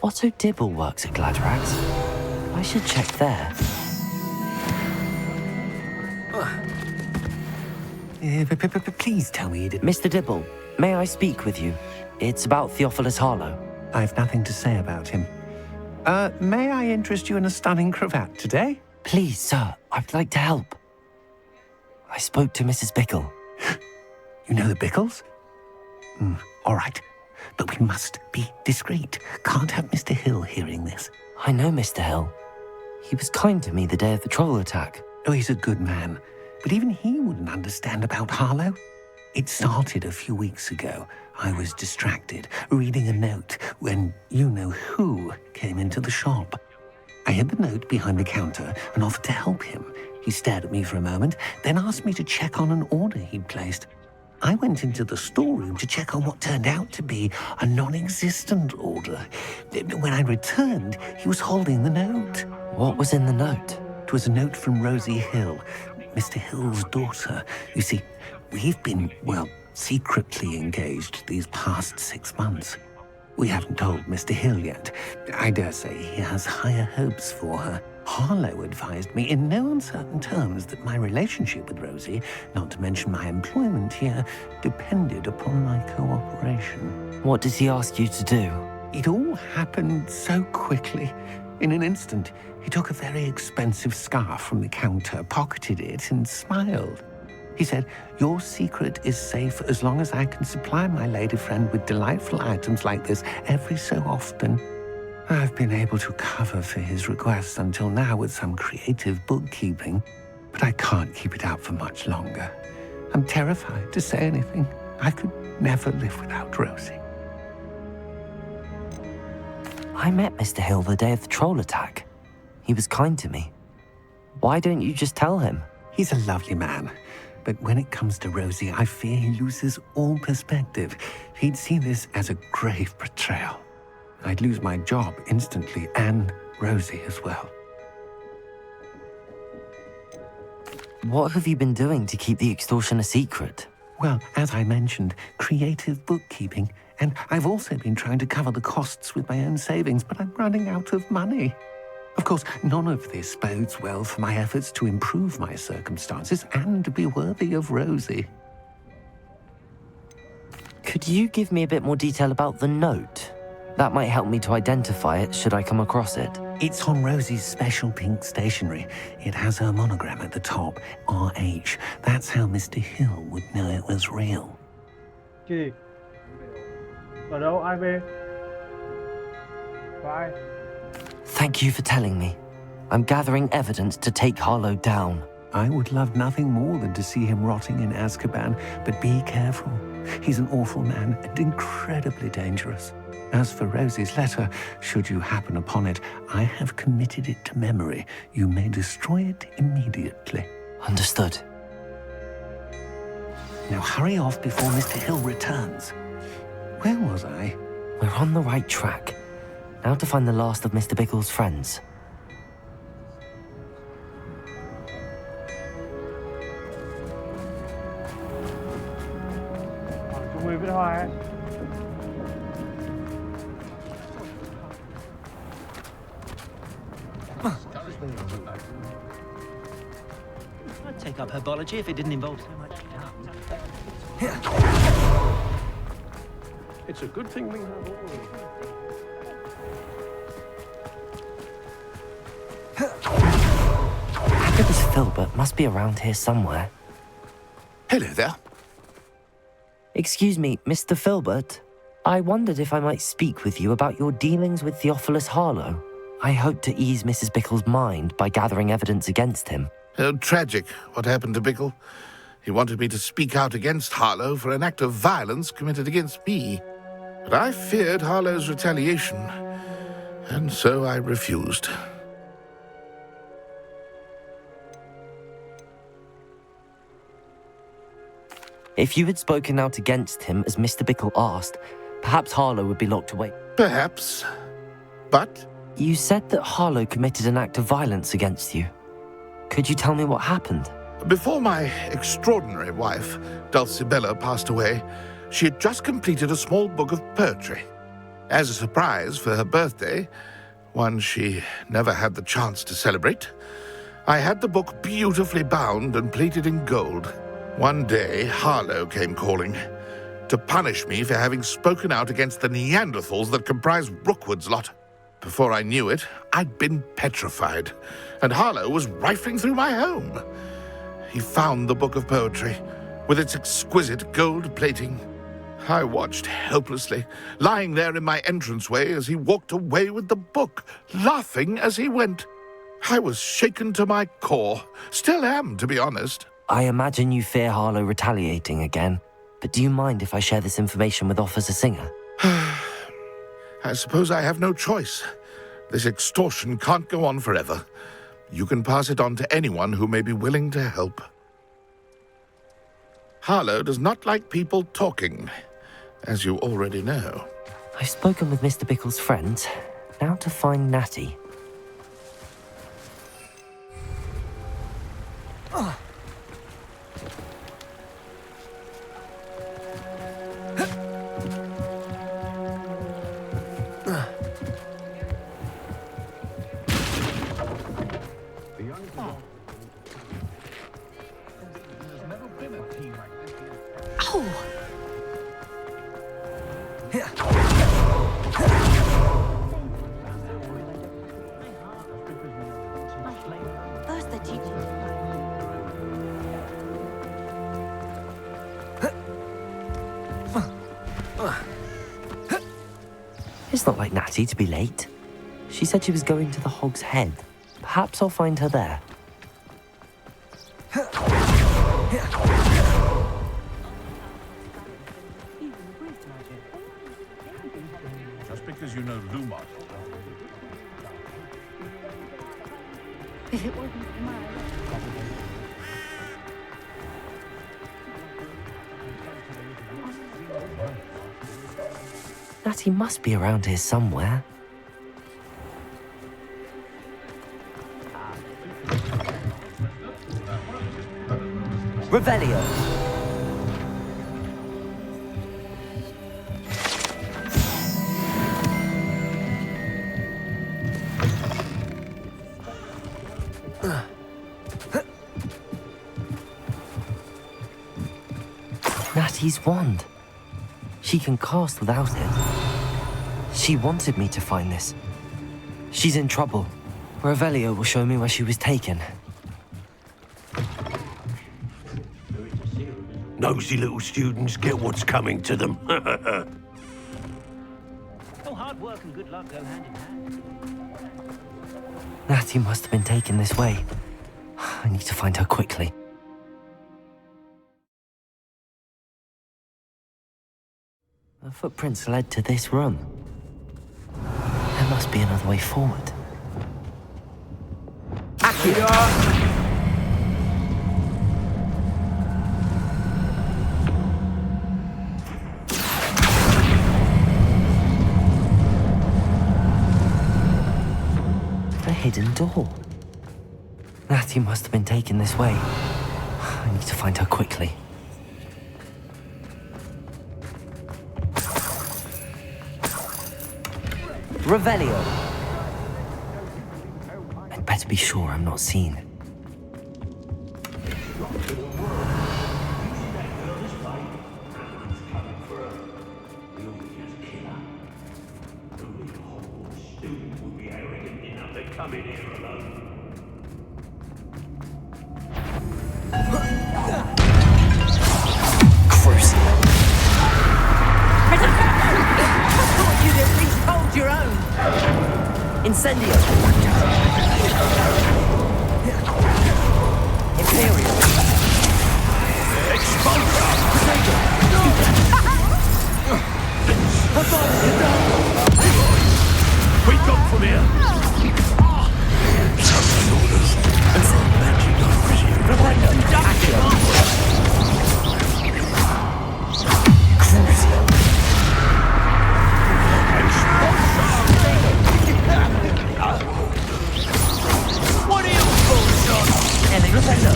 Otto Dibble works at Gladrax. I should check there. Please tell me you didn't... Mr. Dibble, may I speak with you? It's about Theophilus Harlow. I have nothing to say about him. May I interest you in a stunning cravat today? Please, sir, I'd like to help. I spoke to Mrs. Bickle. You know the Bickles? All right. But we must be discreet. Can't have Mr. Hill hearing this. I know Mr. Hill. He was kind to me the day of the troll attack. Oh, he's a good man. But even he wouldn't understand about Harlow. It started a few weeks ago. I was distracted, reading a note, when you-know-who came into the shop. I hid the note behind the counter and offered to help him. He stared at me for a moment, then asked me to check on an order he'd placed. I went into the storeroom to check on what turned out to be a non-existent order. When I returned, he was holding the note. What was in the note? It was a note from Rosie Hill, Mr. Hill's daughter. You see, we've been, well, secretly engaged these past 6 months. We haven't told Mr. Hill yet. I dare say he has higher hopes for her. Harlow advised me in no uncertain terms that my relationship with Rosie, not to mention my employment here, depended upon my cooperation. What did he ask you to do? It all happened so quickly. In an instant, he took a very expensive scarf from the counter, pocketed it, and smiled. He said, "Your secret is safe as long as I can supply my lady friend with delightful items like this every so often." I've been able to cover for his requests until now with some creative bookkeeping, but I can't keep it out for much longer. I'm terrified to say anything. I could never live without Rosie. I met Mr. Hill the day of the troll attack. He was kind to me. Why don't you just tell him? He's a lovely man, but when it comes to Rosie, I fear he loses all perspective. He'd see this as a grave betrayal. I'd lose my job instantly, and Rosie as well. What have you been doing to keep the extortion a secret? Well, as I mentioned, creative bookkeeping, and I've also been trying to cover the costs with my own savings, but I'm running out of money. Of course, none of this bodes well for my efforts to improve my circumstances and be worthy of Rosie. Could you give me a bit more detail about the note? That might help me to identify it should I come across it. It's on Rosie's special pink stationery. It has her monogram at the top, RH. That's how Mr. Hill would know it was real. Gì? Ở đâu? Ai về? Có ai? Thank you for telling me. I'm gathering evidence to take Harlow down. I would love nothing more than to see him rotting in Azkaban, but be careful. He's an awful man and incredibly dangerous. As for Rosie's letter, should you happen upon it, I have committed it to memory. You may destroy it immediately. Understood. Now hurry off before Mr. Hill returns. Where was I? We're on the right track. Now to find the last of Mr. Bickle's friends. Người viết hoa ấy. I'd take up herbology if it didn't involve so much. It's a good thing we have all. Agatha's Filbert must be around here somewhere. Hello there. Excuse me, Mr. Filbert. I wondered if I might speak with you about your dealings with Theophilus Harlow. I hope to ease Mrs. Bickle's mind by gathering evidence against him. Tragic, what happened to Bickle. He wanted me to speak out against Harlow for an act of violence committed against me. But I feared Harlow's retaliation, and so I refused. If you had spoken out against him as Mr. Bickle asked, perhaps Harlow would be locked away. Perhaps. But? You said that Harlow committed an act of violence against you. Could you tell me what happened? Before my extraordinary wife, Dulcibella, passed away, she had just completed a small book of poetry. As a surprise for her birthday, one she never had the chance to celebrate, I had the book beautifully bound and plated in gold. One day, Harlow came calling to punish me for having spoken out against the Neanderthals that comprise Rookwood's lot. Before I knew it, I'd been petrified, and Harlow was rifling through my home. He found the book of poetry, with its exquisite gold plating. I watched helplessly, lying there in my entranceway as he walked away with the book, laughing as he went. I was shaken to my core. Still am, to be honest. I imagine you fear Harlow retaliating again, but do you mind if I share this information with Officer Singer? I suppose I have no choice. This extortion can't go on forever. You can pass it on to anyone who may be willing to help. Harlow does not like people talking, as you already know. I've spoken with Mr. Bickle's friends. Now to find Natty. Oh! First the teacher. It's not like Natty to be late. She said she was going to the Hog's Head. Perhaps I'll find her there. Just because you know Lumos. If it wasn't for my Natty must be around here somewhere. Revelio. Natty's wand. She can cast without it. She wanted me to find this. She's in trouble. Revelio will show me where she was taken. Nosy little students get what's coming to them. Oh, hard work and good luck go hand in hand. Natty must have been taken this way. I need to find her quickly. The footprints led to this room. There must be another way forward. Akira! A hidden door. Natty must have been taken this way. I need to find her quickly. Revelio. I'd better be sure I'm not seen. Incendio! Imperial! Expulsion! We go from here! Magic not What are you fools on? And they Rependo.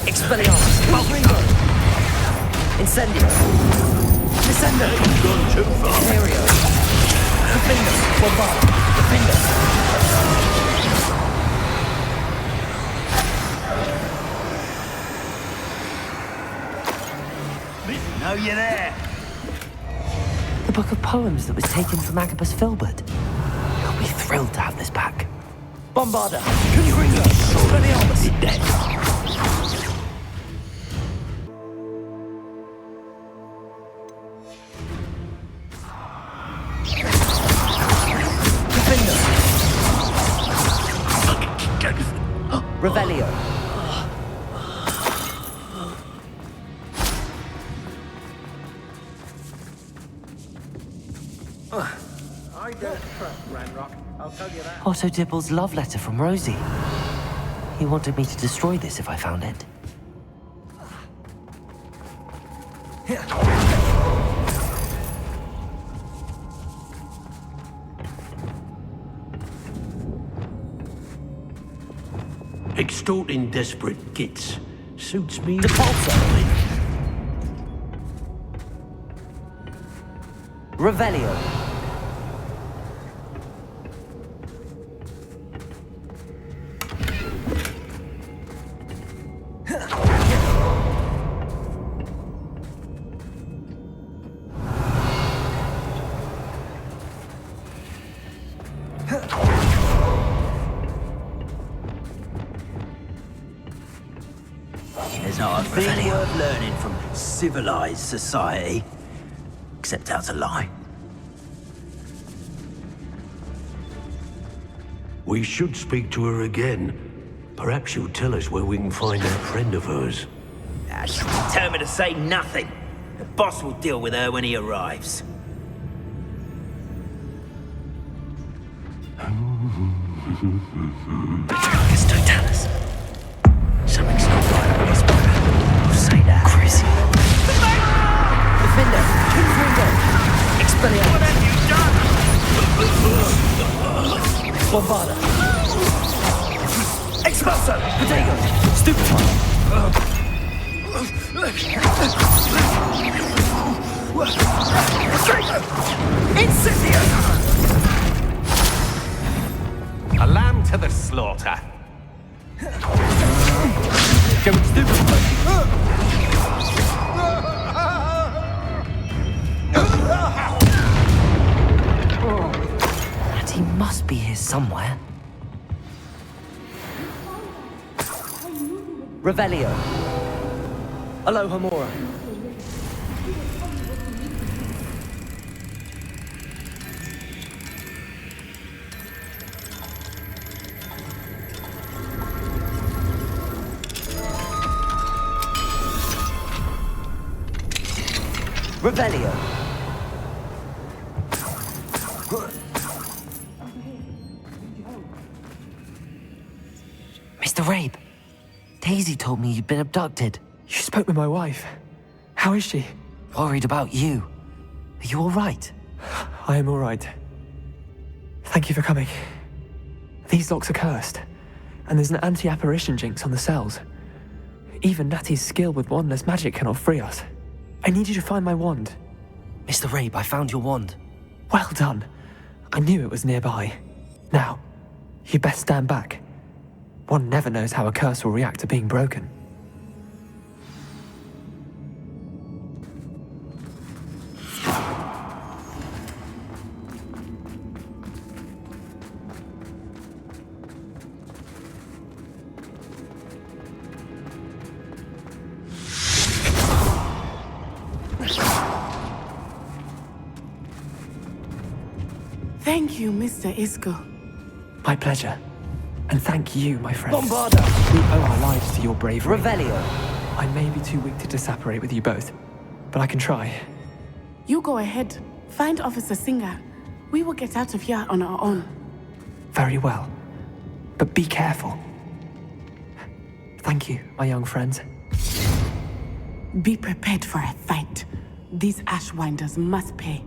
Expelliarmus. Malringo. Incendio. Descendo. You've gone too far. Imperio. Defendo. Bombard. Defendo. Know you're there. The book of poems that was taken from Agabus Filbert. He'll be thrilled to have this back. Bombarda! Confringo! Expelliarmus! Dead! Defendo! Revelio! I don't trust Ranrock, I'll tell you that. Otto Dibble's love letter from Rosie. He wanted me to destroy this if I found it. Extorting desperate gits suits me. Depulso! Revelio! There's not a thing worth learning from civilized society, except how to lie. We should speak to her again. Perhaps she'll tell us where we can find that friend of hers. She's determined to say nothing. The boss will deal with her when he arrives. Just don't tell us. Something's not right with this brother. I'll say that. Crazy. Defender! Confringo! Expelliarmus! What have you done? Bombarda! Expulso! Protego! Stupefy! Incendio! A lamb to the slaughter. Going stupefy! And he must be here somewhere. Revelio. Alohomora. Revelio. Mr. Rabe, Daisy told me you'd been abducted. You spoke with my wife. How is she? Worried about you. Are you all right? I am all right. Thank you for coming. These locks are cursed, and there's an anti-apparition jinx on the cells. Even Natty's skill with wandless magic cannot free us. I need you to find my wand. Mr. Rabe, I found your wand. Well done. I knew it was nearby. Now, you best stand back. One never knows how a curse will react to being broken. Thank you, Mr. Isco. My pleasure. And thank you, my friend. Bombarda! We owe our lives to your bravery. Revelio. I may be too weak to disapparate with you both, but I can try. You go ahead. Find Officer Singer. We will get out of here on our own. Very well. But be careful. Thank you, my young friends. Be prepared for a fight. These Ashwinders must pay.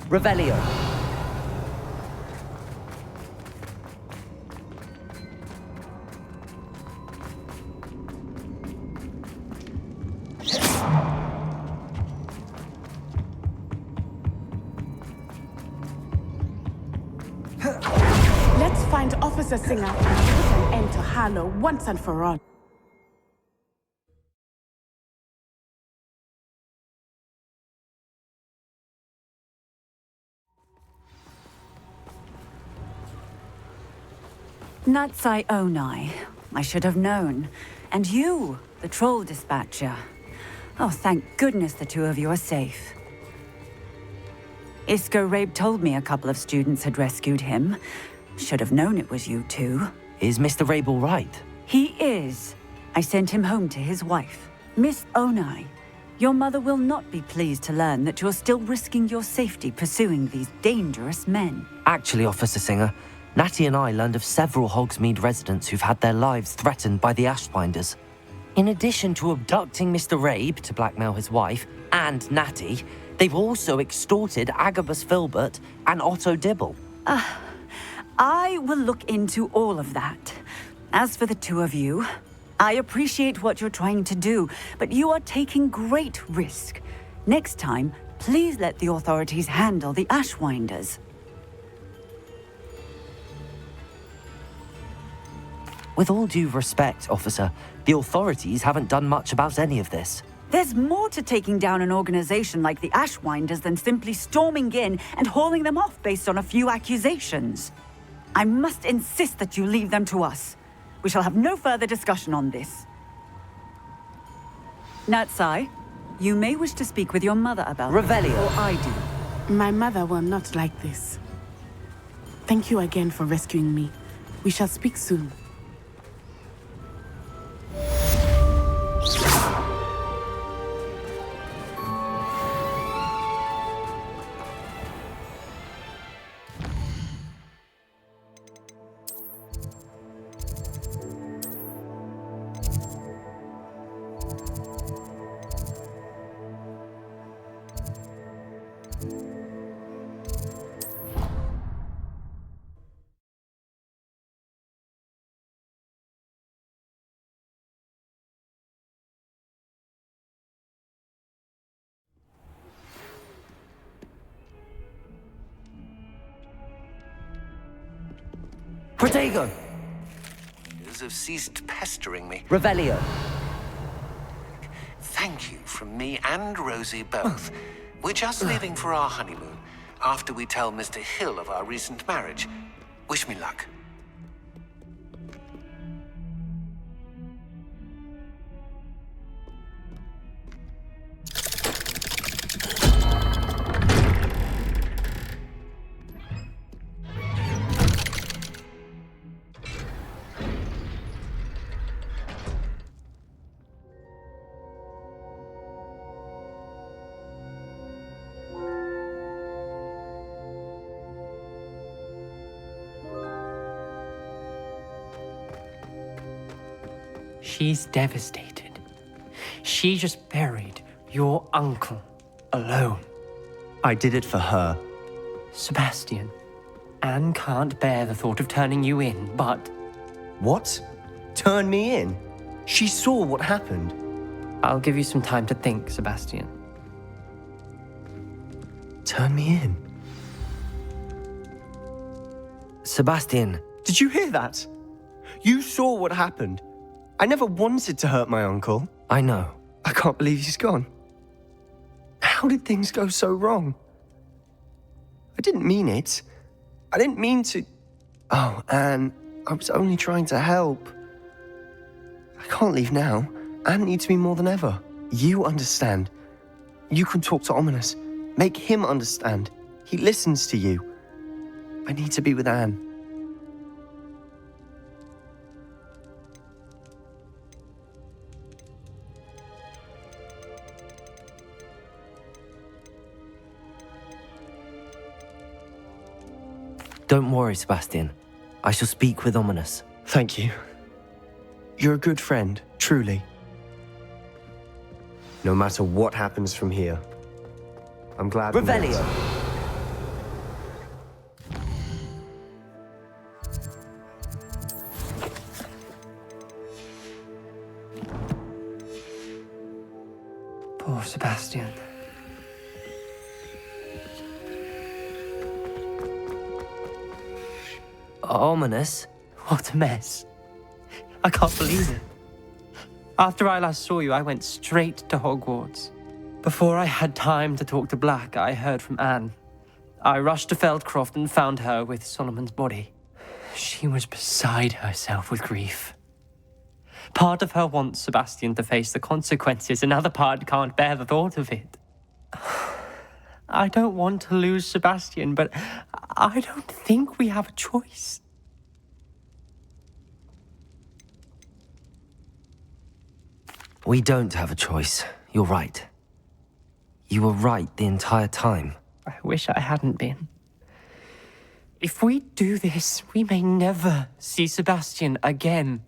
Revelio. Let's find Officer Singer and put an end to Harlow once and for all. THạ I should have known. And you, the troll dispatcher. Oh, thank goodness the two of you are safe. Isco Rabe told me a couple of students had rescued him. Should have known it was you two. Is Mr. Rabe all right? He is. I sent him home to his wife. Miss Onai, your mother will not be pleased to learn that you're still risking your safety pursuing these dangerous men. Actually, Officer Singer, Natty and I learned of several Hogsmeade residents who've had their lives threatened by the Ashwinders. In addition to abducting Mr. Rabe to blackmail his wife and Natty, they've also extorted Agabus Filbert and Otto Dibble. I will look into all of that. As for the two of you, I appreciate what you're trying to do, but you are taking great risk. Next time, please let the authorities handle the Ashwinders. With all due respect, officer, the authorities haven't done much about any of this. There's more to taking down an organization like the Ashwinders than simply storming in and hauling them off based on a few accusations. I must insist that you leave them to us. We shall have no further discussion on this. THạ I, you may wish to speak with your mother about Revelio. Or I do. My mother will not like this. Thank you again for rescuing me. We shall speak soon. Protego! Have ceased pestering me. Revelio. Thank you from me and Rosie both. We're just leaving for our honeymoon after we tell Mr. Hill of our recent marriage. Wish me luck. She's devastated. She just buried your uncle alone. I did it for her. Sebastian, Anne can't bear the thought of turning you in, but... What? Turn me in? She saw what happened. I'll give you some time to think, Sebastian. Turn me in? Sebastian. Did you hear that? You saw what happened. I never wanted to hurt my uncle. I know. I can't believe he's gone. How did things go so wrong? I didn't mean it. I didn't mean to... Oh, Anne, I was only trying to help. I can't leave now. Anne needs me more than ever. You understand. You can talk to Ominous. Make him understand. He listens to you. I need to be with Anne. Don't worry, Sebastian. I shall speak with Ominous. Thank you. You're a good friend, truly. No matter what happens from here, I'm glad. Revelio. Poor Sebastian. Ominous? What a mess. I can't believe it. After I last saw you, I went straight to Hogwarts. Before I had time to talk to Black, I heard from Anne. I rushed to Feldcroft and found her with Solomon's body. She was beside herself with grief. Part of her wants Sebastian to face the consequences, another part can't bear the thought of it. I don't want to lose Sebastian, but I don't think we have a choice. We don't have a choice. You're right. You were right the entire time. I wish I hadn't been. If we do this, we may never see Sebastian again.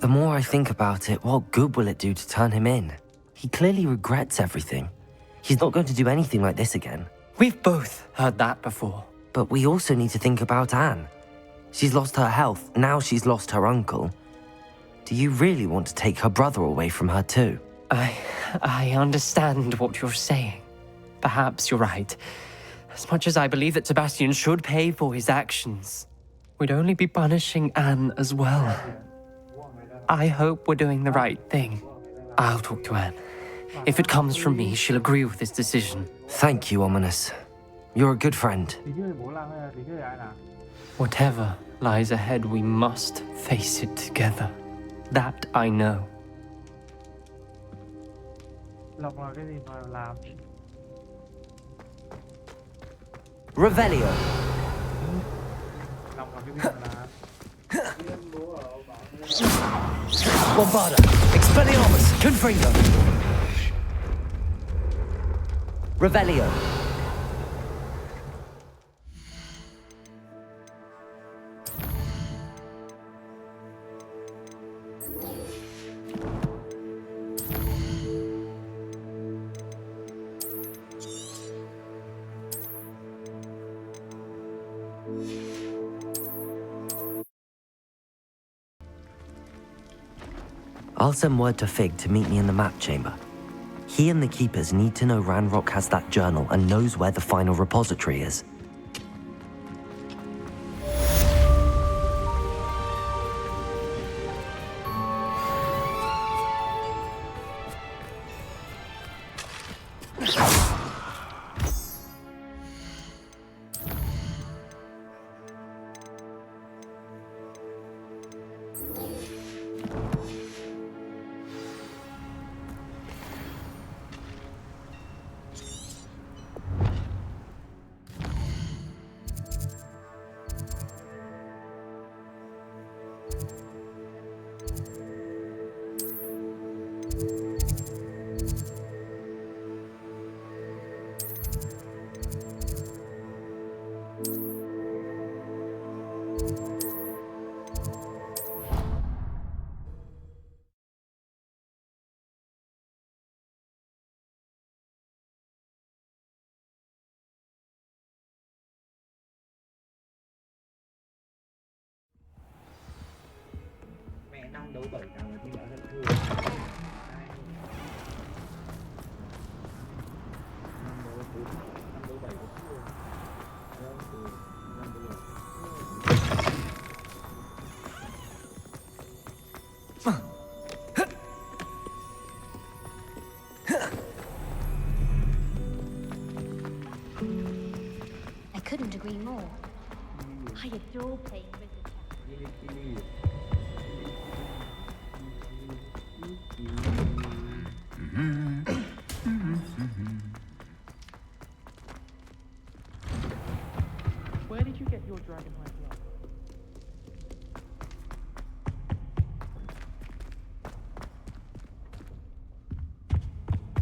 The more I think about it, what good will it do to turn him in? He clearly regrets everything. He's not going to do anything like this again. We've both heard that before. But we also need to think about Anne. She's lost her health, now she's lost her uncle. Do you really want to take her brother away from her too? I understand what you're saying. Perhaps you're right. As much as I believe that Sebastian should pay for his actions, we'd only be punishing Anne as well. I hope we're doing the right thing. I'll talk to Anne. If it comes from me, she'll agree with this decision. Thank you, Ominous. You're a good friend. Whatever lies ahead, we must face it together. That I know. Revelio. Bombarda. Expelliarmus. Confringo. Revelio. I'll send word to Fig to meet me in the map chamber. He and the Keepers need to know Ranrock has that journal and knows where the final repository is. I couldn't agree more. I adore playing with Where did you get your dragonite glove?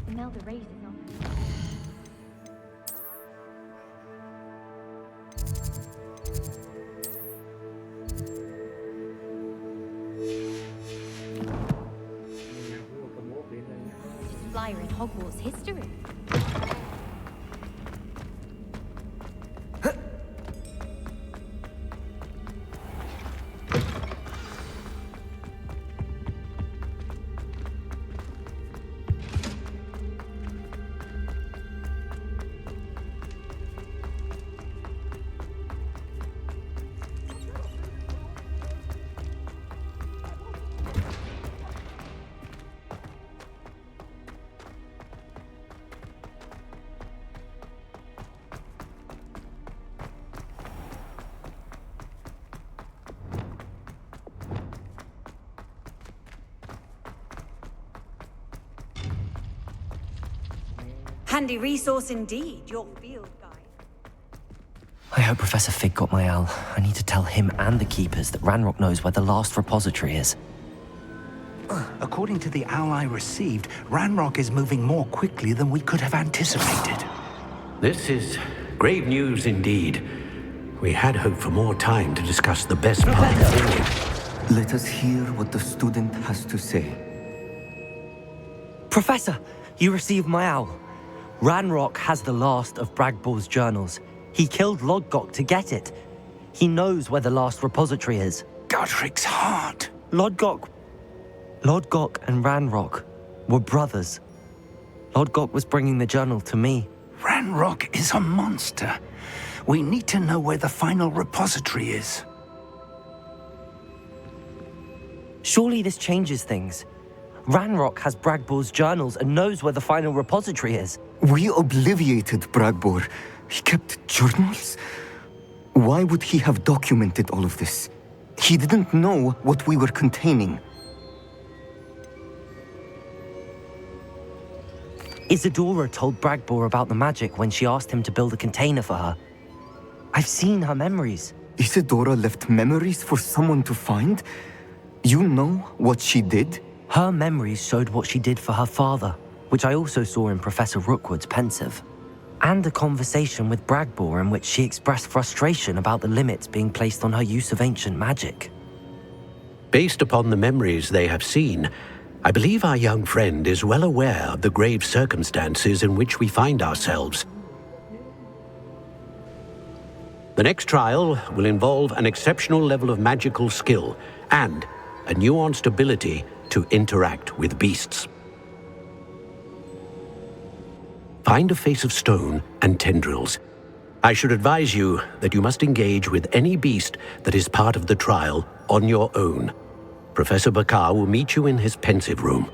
Imelda raises on. Flyer in Hogwarts history. Handy resource indeed, your field guide. I hope Professor Fig got my owl. I need to tell him and the Keepers that Ranrock knows where the last repository is. According to the owl I received, Ranrock is moving more quickly than we could have anticipated. This is grave news indeed. We had hoped for more time to discuss the best path forward. Let us hear what the student has to say. Professor, you received my owl. Ranrock has the last of Bragbor's journals. He killed Lodgok to get it. He knows where the last repository is. Godric's heart. Lodgok and Ranrock were brothers. Lodgok was bringing the journal to me. Ranrock is a monster. We need to know where the final repository is. Surely this changes things. Ranrock has Bragbor's journals and knows where the final repository is. We obliviated Bragbor. He kept journals? Why would he have documented all of this? He didn't know what we were containing. Isadora told Bragbor about the magic when she asked him to build a container for her. I've seen her memories. Isadora left memories for someone to find? You know what she did? Her memories showed what she did for her father, which I also saw in Professor Rookwood's pensive. And a conversation with Bragbor in which she expressed frustration about the limits being placed on her use of ancient magic. Based upon the memories they have seen, I believe our young friend is well aware of the grave circumstances in which we find ourselves. The next trial will involve an exceptional level of magical skill and a nuanced ability to interact with beasts. Find a face of stone and tendrils. I should advise you that you must engage with any beast that is part of the trial on your own. Professor Bakar will meet you in his pensive room.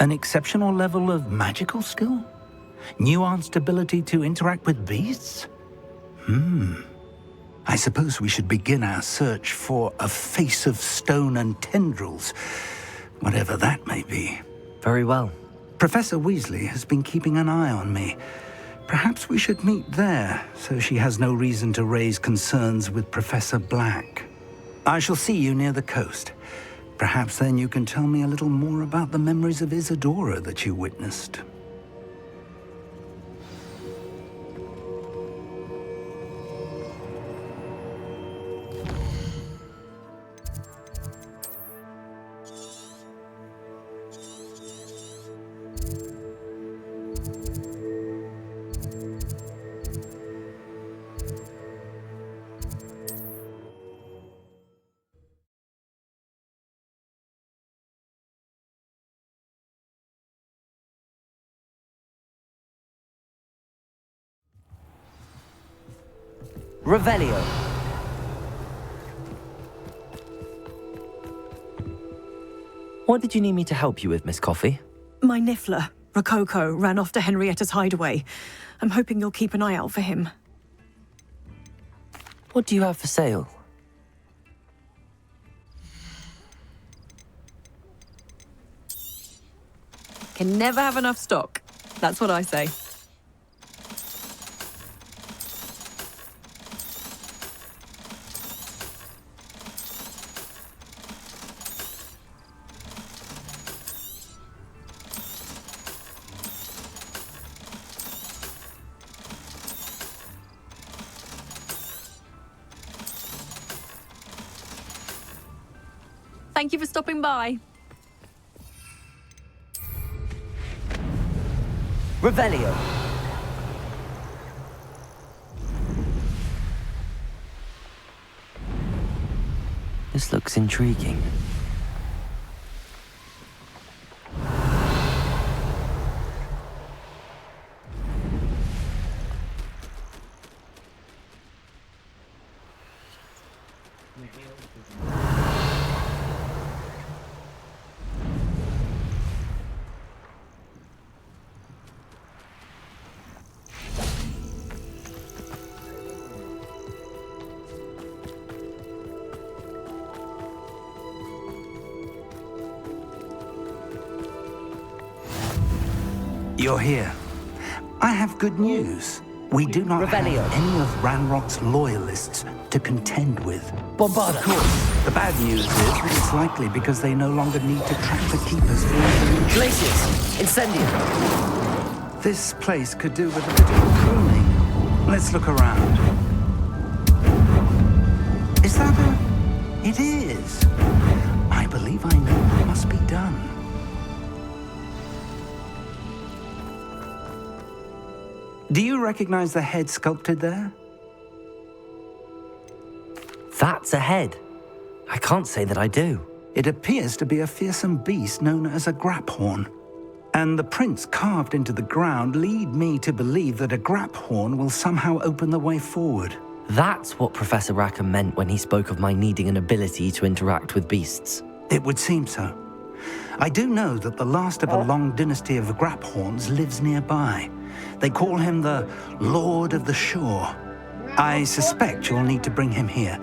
An exceptional level of magical skill? Nuanced ability to interact with beasts? I suppose we should begin our search for a face of stone and tendrils, whatever that may be. Very well. Professor Weasley has been keeping an eye on me. Perhaps we should meet there, so she has no reason to raise concerns with Professor Black. I shall see you near the coast. Perhaps then you can tell me a little more about the memories of Isadora that you witnessed. Revelio. What did you need me to help you with, Miss Coffee? My Niffler, Rococo, ran off to Henrietta's hideaway. I'm hoping you'll keep an eye out for him. What do you have for sale? Can never have enough stock. That's what I say. Thank you for stopping by. Revelio. This looks intriguing. You're here. I have good news. We do not have any of Ranrock's loyalists to contend with. Bombarda. Of course, the bad news is that it's likely because they no longer need to track the Keepers. Glacius. Incendium. This place could do with a bit of pruning. Let's look around. Is that a... It is. I believe I know what must be done. Do you recognize the head sculpted there? That's a head. I can't say that I do. It appears to be a fearsome beast known as a graphorn. And the prints carved into the ground lead me to believe that a graphorn will somehow open the way forward. That's what Professor Rackham meant when he spoke of my needing an ability to interact with beasts. It would seem so. I do know that the last of a long dynasty of graphorns lives nearby. They call him the Lord of the Shore. I suspect you'll need to bring him here.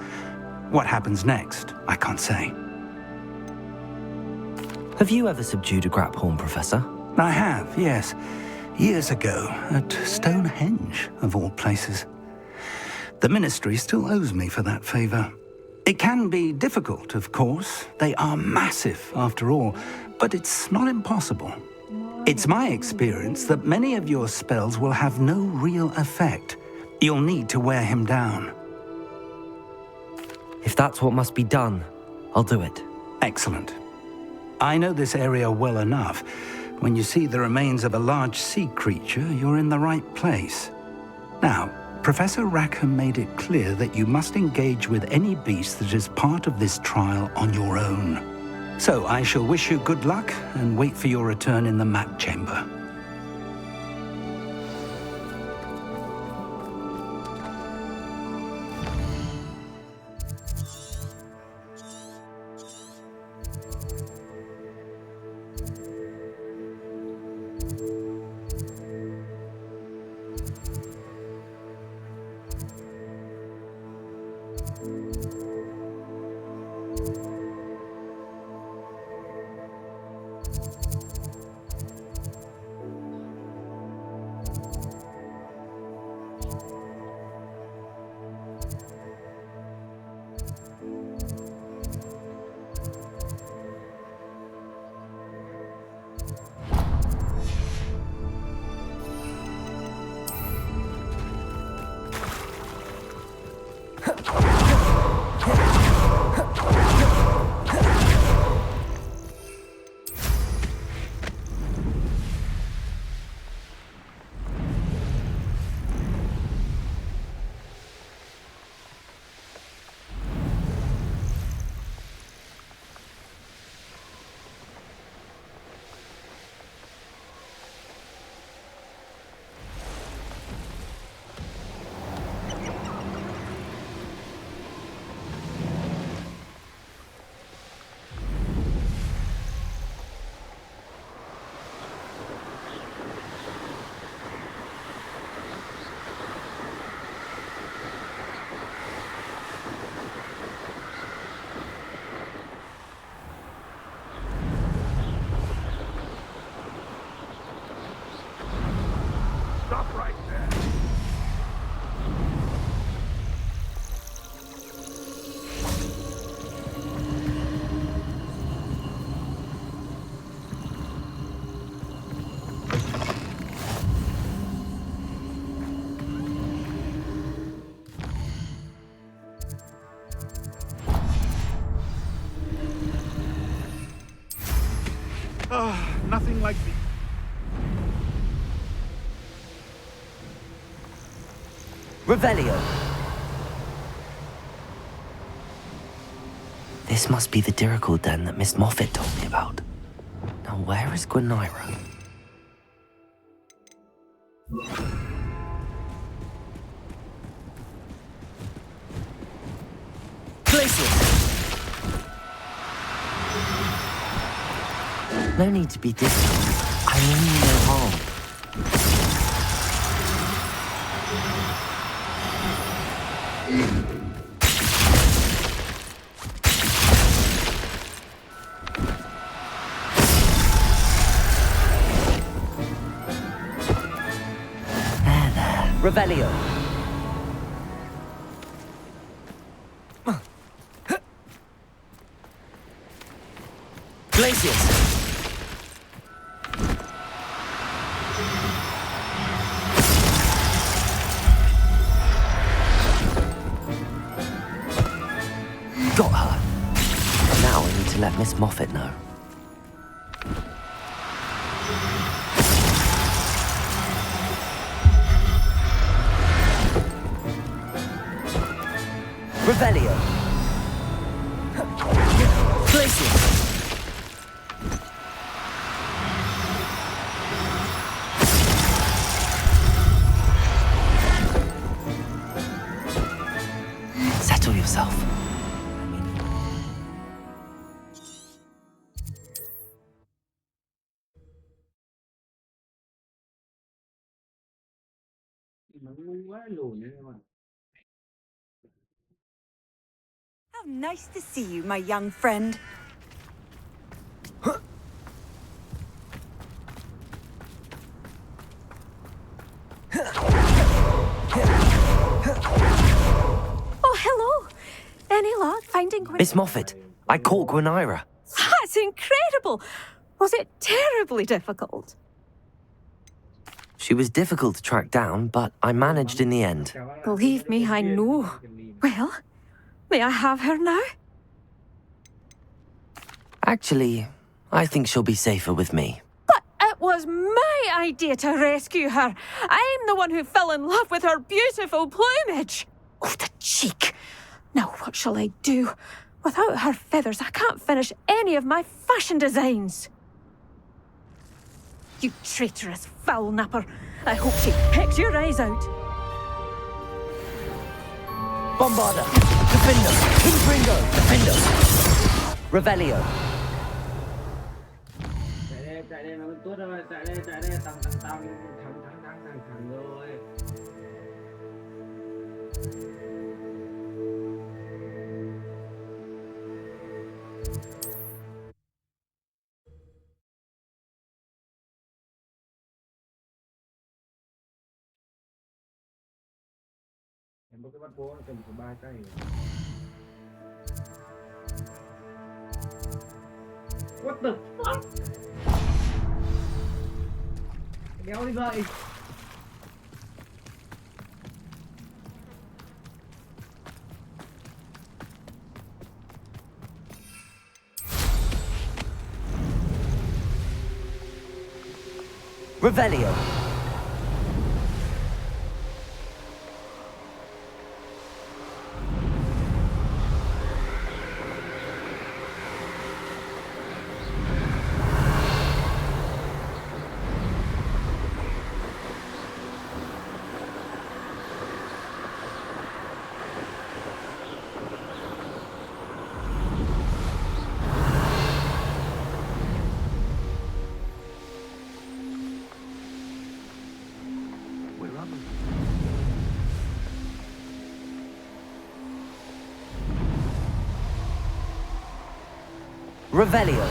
What happens next, I can't say. Have you ever subdued a graphorn, Professor? I have, yes. Years ago, at Stonehenge, of all places. The Ministry still owes me for that favor. It can be difficult, of course. They are massive, after all, but it's not impossible. It's my experience that many of your spells will have no real effect. You'll need to wear him down. If that's what must be done, I'll do it. Excellent. I know this area well enough. When you see the remains of a large sea creature, you're in the right place. Now, Professor Rackham made it clear that you must engage with any beast that is part of this trial on your own. So I shall wish you good luck and wait for your return in the map chamber. Nothing like the... Revelio. This must be the Dirical den that Miss Moffat told me about. Now where is Gwenira? No need to be distant. I mean you no harm. There. Revelio. Glacius. let Miss Moffat know. Revelio. Glacier. Settle yourself. How nice to see you, my young friend. Oh, hello. Any luck finding Gwen? Miss Moffat, I caught Gwenira. That's incredible. Was it terribly difficult? She was difficult to track down, but I managed in the end. Believe me, I know. Well, may I have her now? Actually, I think she'll be safer with me. But it was my idea to rescue her. I'm the one who fell in love with her beautiful plumage. Oh, the cheek. Now what shall I do? Without her feathers, I can't finish any of my fashion designs. You traitorous foul napper. I hope she pecks your eyes out. Bombarda! Defender! Confringo! Defender! Revelio! Chạy đây, nó tốt rồi, chạy đây, tầm, thẳng rồi. Em có cái bắt bố nó cầm có 3 cây. What the fuck? Đéo đi vậy. Revelio! Revelio.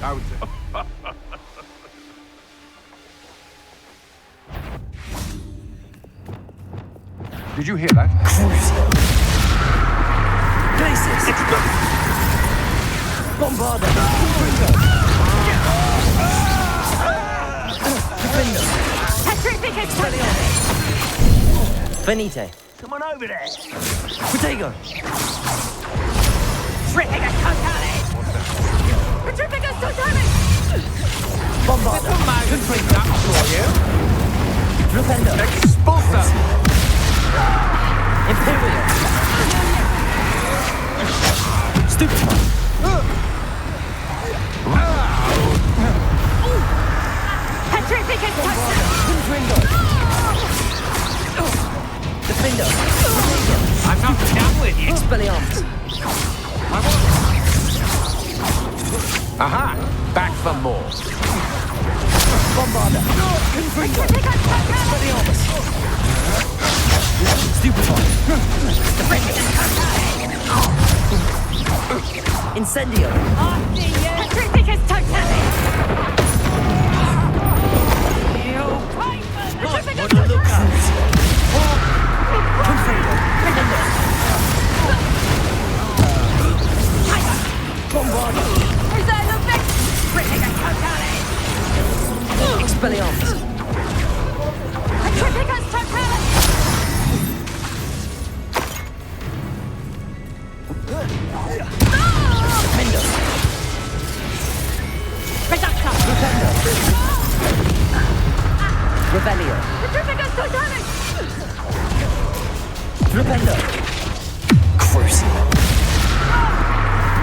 Out. Did you hear that? Crucio. Glacius. Bombarda. Confringo. Defender. Petrificus. Venite. Come on over there. Protego. Petrificus totale. Petrificus totale. Bombarda. Confringo. For you. Defender. Expulsa. Imperial. Stupefy. Petrificus totale. Confringo. Defender. I'm not done with you. Expelliarmus. Aha! Back for more. Bombarda. Confringo. Expelliarmus. Stupefy. Incendio. Petrificus totale. What a look at. Confringo. Bombarda. Expelliarmus. Petrificus totale. Revelio. Petrificus Titanic! Rependo. Crucible.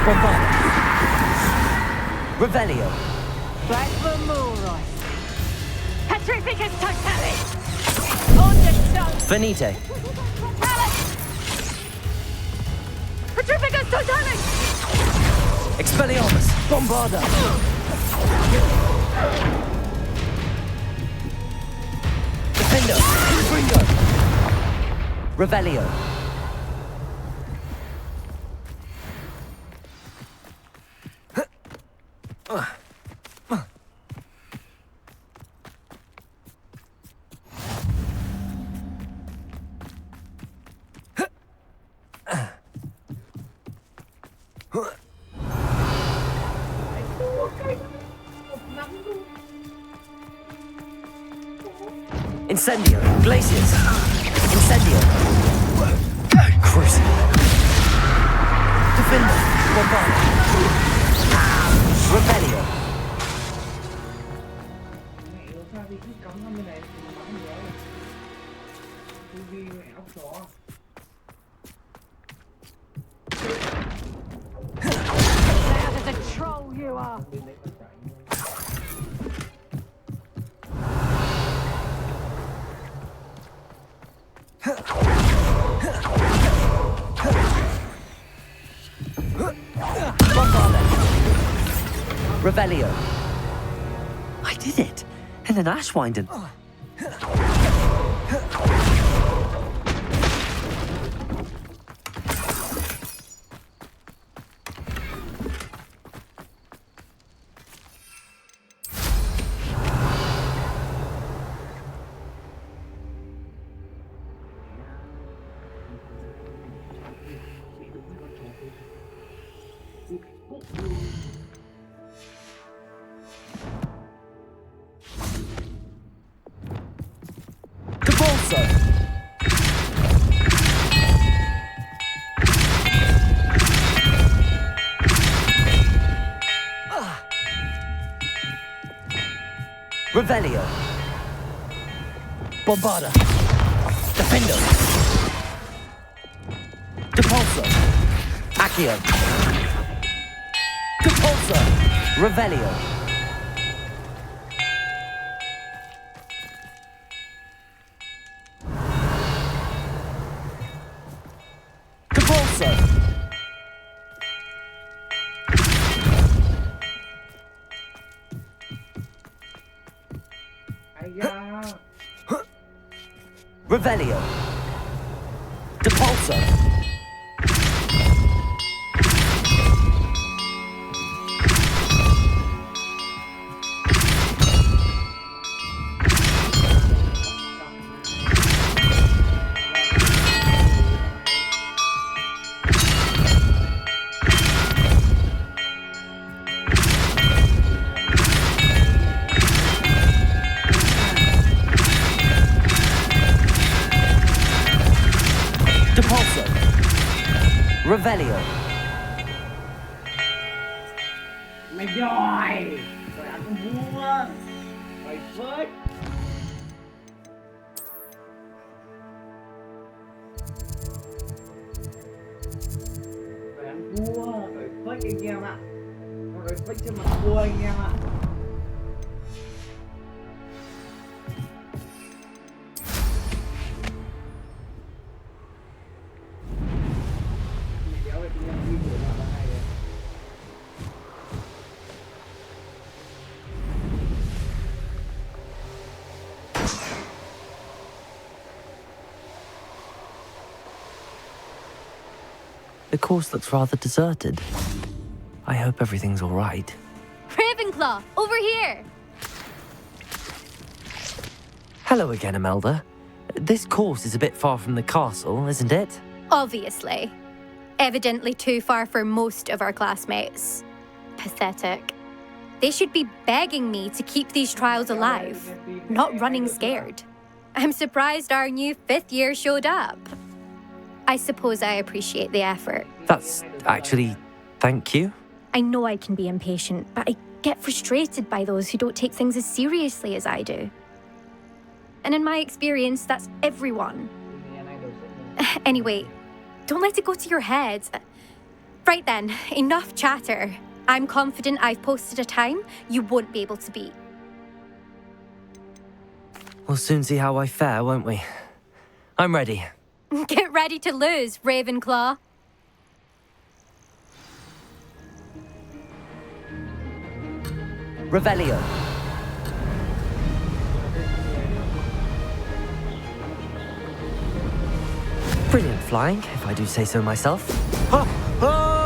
Bombard. Revelio. Black Vermoroi. Petrificus Titanic! Understood! Venite. Petrificus Titanic! Expelliarmus. Bombarda. Defendo. Confringo. Revelio. Incendio. Glaciers. Incendio. Crucible. Defender. Bombard. Revelio. Sao thì cứ cắm nó bên này thì bắn nhiều. Tôi đi mẹ ốc chó. That is a troll you are! Revelio. I did it. And an Ashwinder. Revelio. Bombarda. Defendo. Depulso. Accio. Depulso. Revelio. Depulso. Revelio. Depulso. Depulso. Revelio. Mày giỏi. Rồi ăn con vua. Mày phết. Rồi ăn vua. Rồi phết anh em ạ. Rồi phết cho mặt vua anh em ạ. The course looks rather deserted. I hope everything's all right. Ravenclaw, over here! Hello again, Imelda. This course is a bit far from the castle, isn't it? Obviously. Evidently too far for most of our classmates. Pathetic. They should be begging me to keep these trials alive, not running scared. I'm surprised our new 5th year showed up. I suppose I appreciate the effort. That's actually... thank you. I know I can be impatient, but I get frustrated by those who don't take things as seriously as I do. And in my experience, that's everyone. Anyway, don't let it go to your head. Right then, enough chatter. I'm confident I've posted a time you won't be able to beat. We'll soon see how I fare, won't we? I'm ready. Get ready to lose, Ravenclaw. Revelio. Brilliant flying, if I do say so myself. Ha! Oh!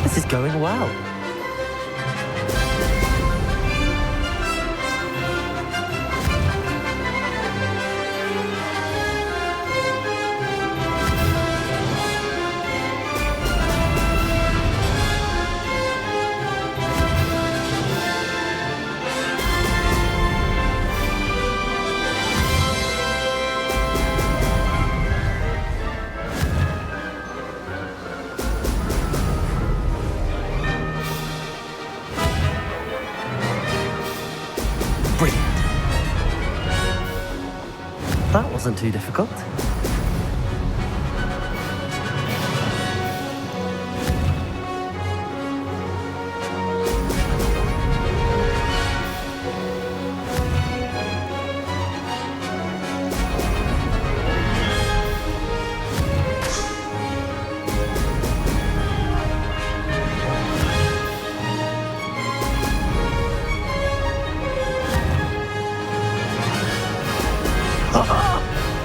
This is going well. That wasn't too difficult.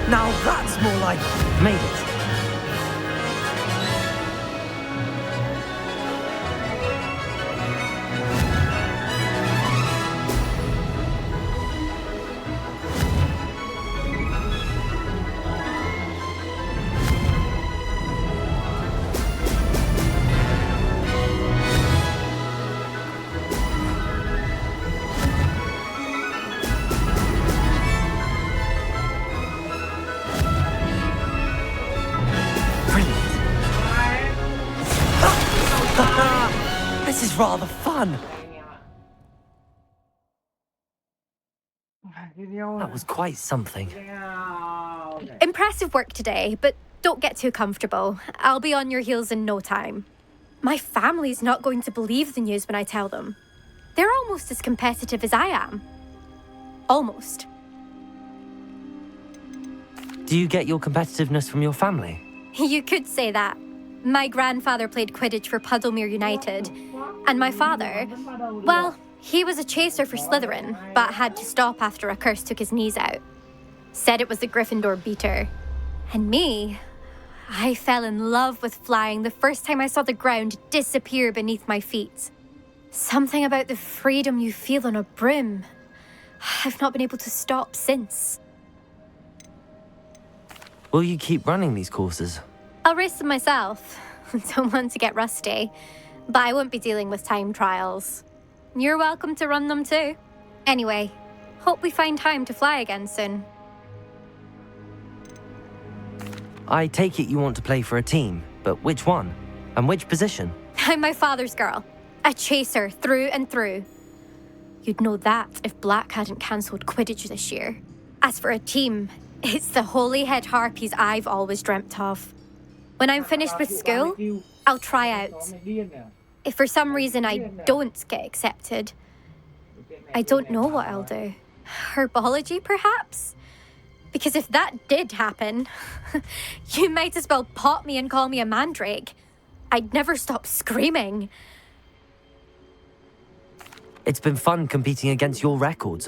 Now that's more like... Made it. This is rather fun. That was quite something. Impressive work today, but don't get too comfortable. I'll be on your heels in no time. My family's not going to believe the news when I tell them. They're almost as competitive as I am. Almost. Do you get your competitiveness from your family? You could say that. My grandfather played Quidditch for Puddlemere United. And my father, well, he was a chaser for Slytherin, but had to stop after a curse took his knees out. Said it was the Gryffindor beater. And me, I fell in love with flying the first time I saw the ground disappear beneath my feet. Something about the freedom you feel on a broom. I've not been able to stop since. Will you keep running these courses? I'll race them myself. Don't want to get rusty. But I won't be dealing with time trials. You're welcome to run them too. Anyway, hope we find time to fly again soon. I take it you want to play for a team, but which one? And which position? I'm my father's girl. A chaser through and through. You'd know that if Black hadn't cancelled Quidditch this year. As for a team, it's the Holyhead Harpies I've always dreamt of. When I'm finished with school, I'll try out. If for some reason I don't get accepted, I don't know what I'll do. Herbology, perhaps? Because if that did happen, you might as well pot me and call me a mandrake. I'd never stop screaming. It's been fun competing against your records,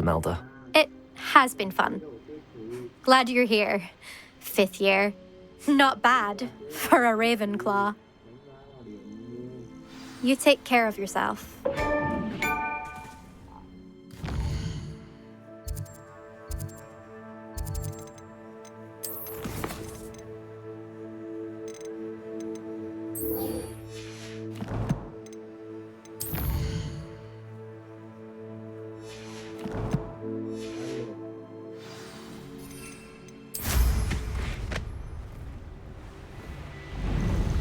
It has been fun. Glad you're here. 5th year. Not bad for a Ravenclaw. You take care of yourself.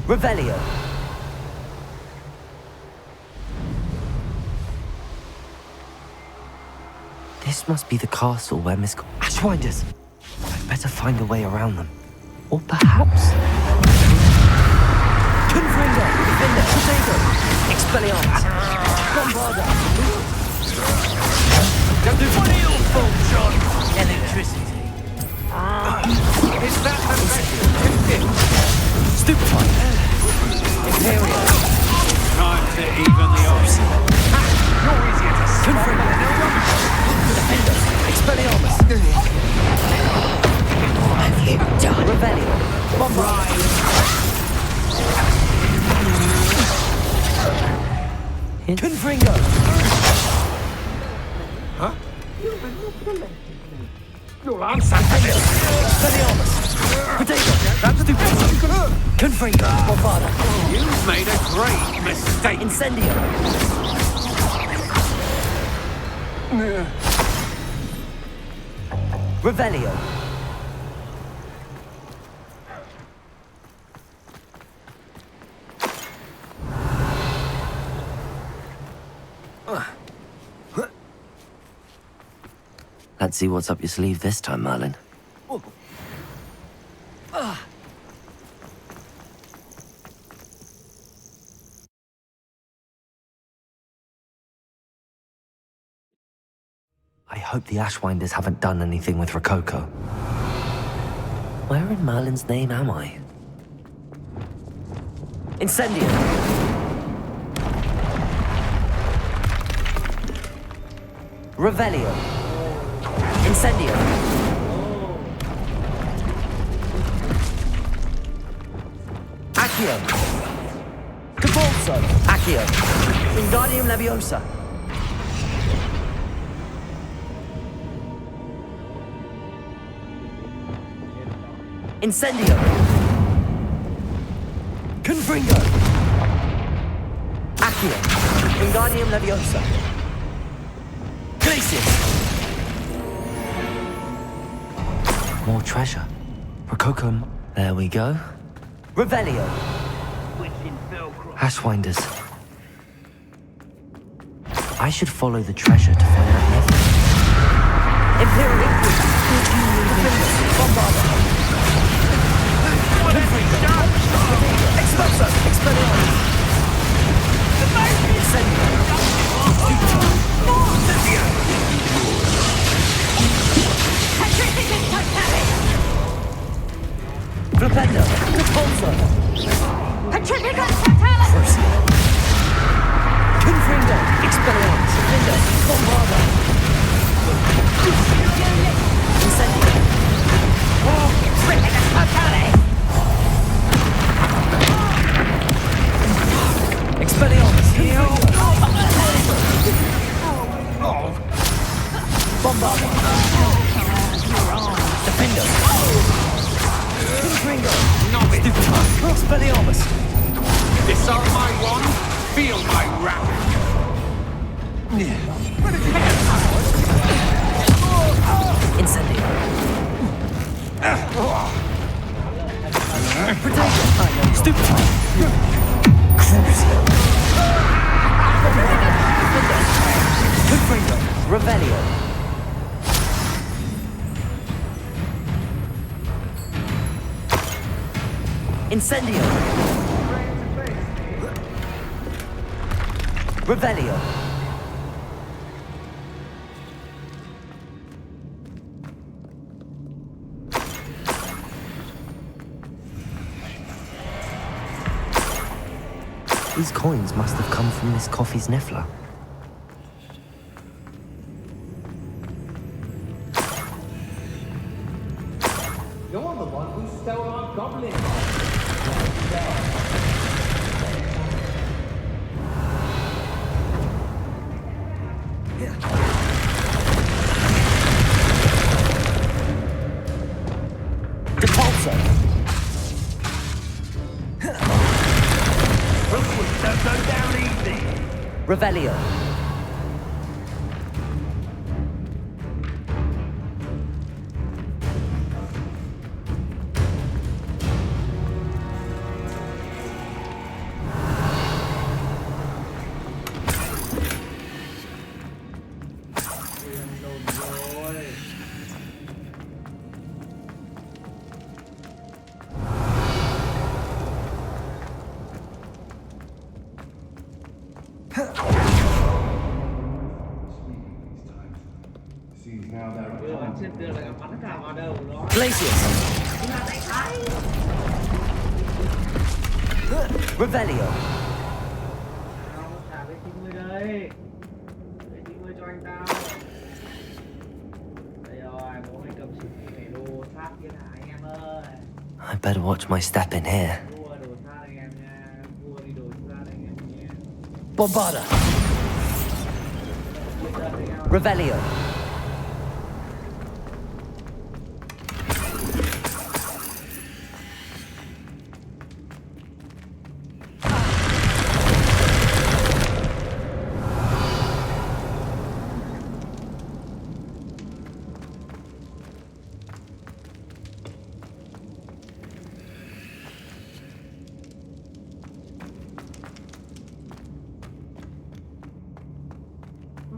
Revelio. This must be the castle where Miss Ashwinders. I'd better find a way around them. Or perhaps... Confringo! Defender! Potato! Expelliarmus! Bombarda! Don't do what you full John! Electricity. Is that the best? Stupefy! Imperial! Time to even the odds. You're easier to Confringo! Defender! Expelliarmus! What have you done? Revelio! Bombarda! Confringo! Huh? You'll answer to this! Expelliarmus! Potato! That's stupid! Confringo! Bombarda! You've made a great mistake! Incendio! Revelio! Let's see what's up your sleeve this time, Merlin. I hope the Ashwinders haven't done anything with Rococo. Where in Merlin's name am I? Incendio! Revelio! Incendio! Accio! Cabolso! Accio! Wingardium Leviosa! Incendio! Confringo! Accio! Wingardium Leviosa! Glacius! More treasure. Rococo. There we go. Revelio! Ashwinders. I should follow the treasure to find that level. Imperial! Bombarda! Expulso! Expelliarmus! Incendio! Flipendo! Repulso! Petrificus Totalis! Confringo! Expelliarmus! Flipendo! Bombarda! Incendio! Petrificus Totalis! Expelliarmus! Bombarda! Defender! Confringo! Expelliarmus! Disarm my wand, feel my wrath! Incendio! Potato! Stupefy! Crucio! Confringo! Revelio! Incendio! Revelio! These coins must have come from Miss Coffee's Niffler. You're the one who stole our goblin. Revelio. Revelio. Thả cái 90 đây. Cái 90 cho anh tao. Đây rồi, bố mày cầm súng để đồ sát thiên hạ anh em ơi. I better watch my step in here. Vua đồ sát anh em nha. Vua đi đồ sát anh em nha. Bombarda. Revelio.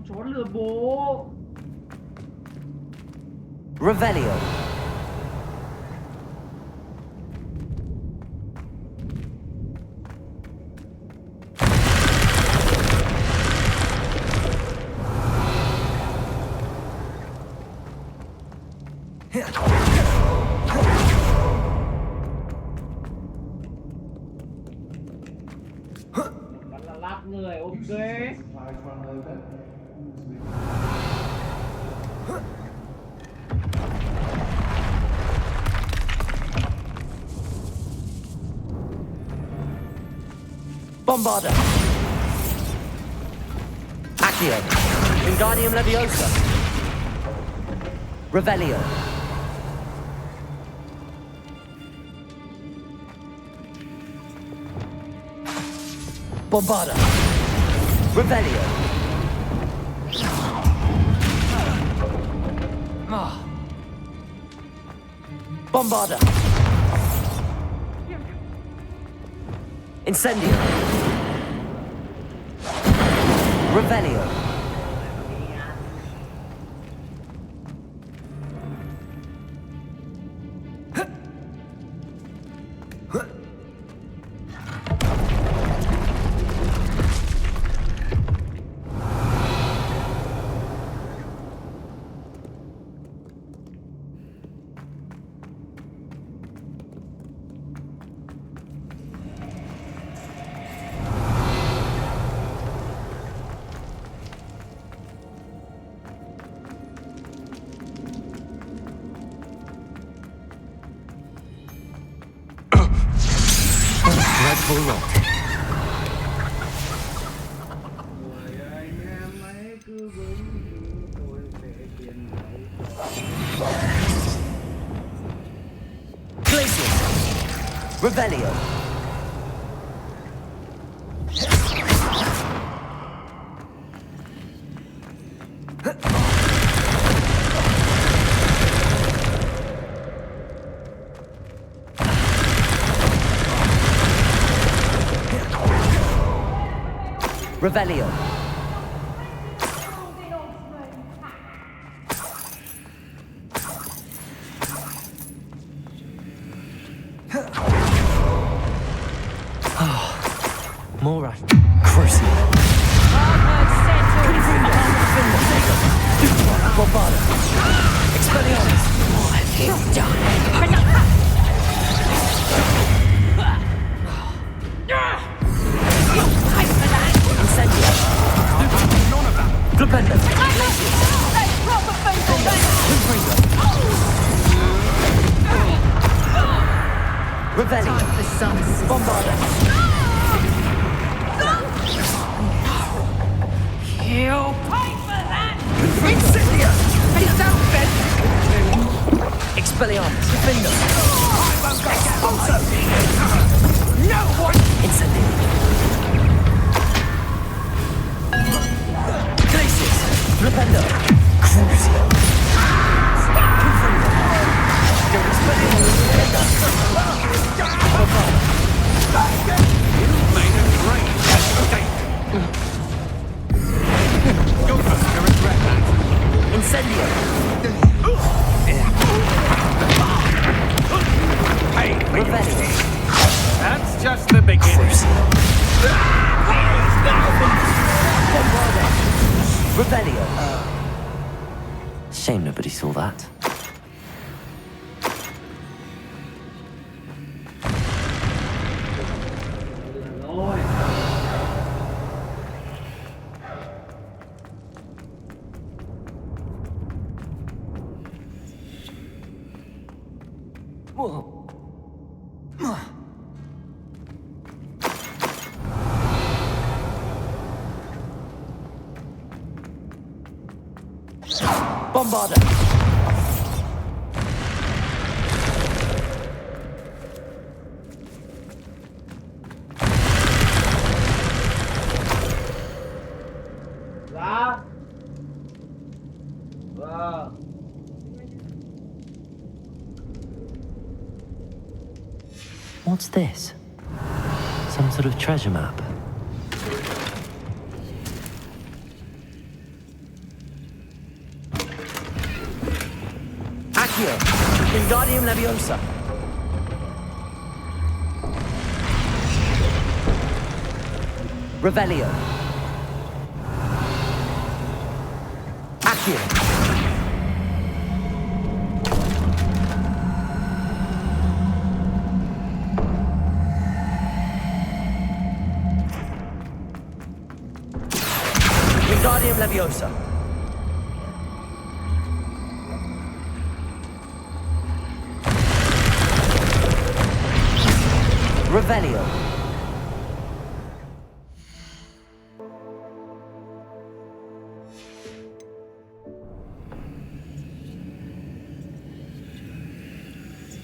Chó lừa bố. Revelio. Bắn là lát người, ok. Bombarda. Accio. Wingardium Leviosa. Revelio. Bombarda. Revelio. Bombarda. Incendio. Revelio. Dreadful lot. Glacius. Revelio. Revelio. Mora. Crucial. Bombarda. Expelliarmus. What he's done. Incendio. Flipendo. Revelio. Time for some Bombarda. You pay for that! Incendia. Face out, Ben! Expelliarmus. Defender. Expulso. No one. Incendia. Glacius. Flipendo. Crucio. You made a great mistake. You're going to regret that. Incendio. Hey, Revelio. that's just the beginning. Revelio. Shame nobody saw that. Bombarda. What's this? Some sort of treasure map. Accio. Wingardium Leviosa. Revelio. Accio. Wingardium Leviosa. Revelio.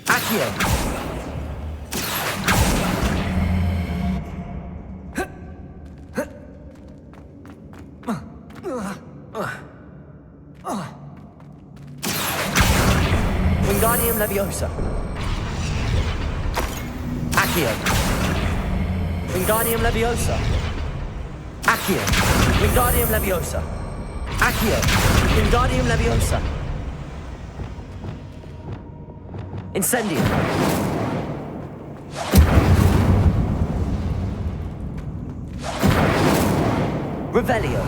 Accio. Wingardium Leviosa. Accio. Wingardium Leviosa. Accio. Wingardium Leviosa. Accio. Wingardium Leviosa. Incendio. Revelio.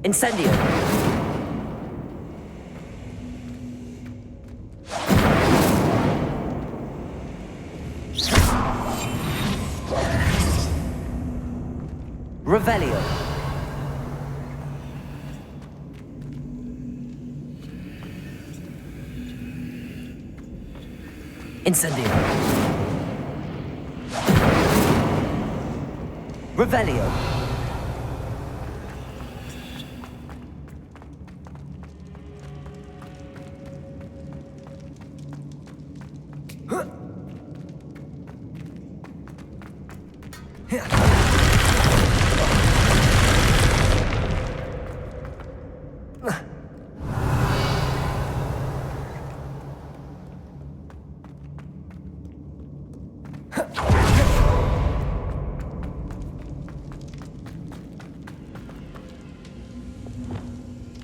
Incendio. Revelio. Incendio. Revelio.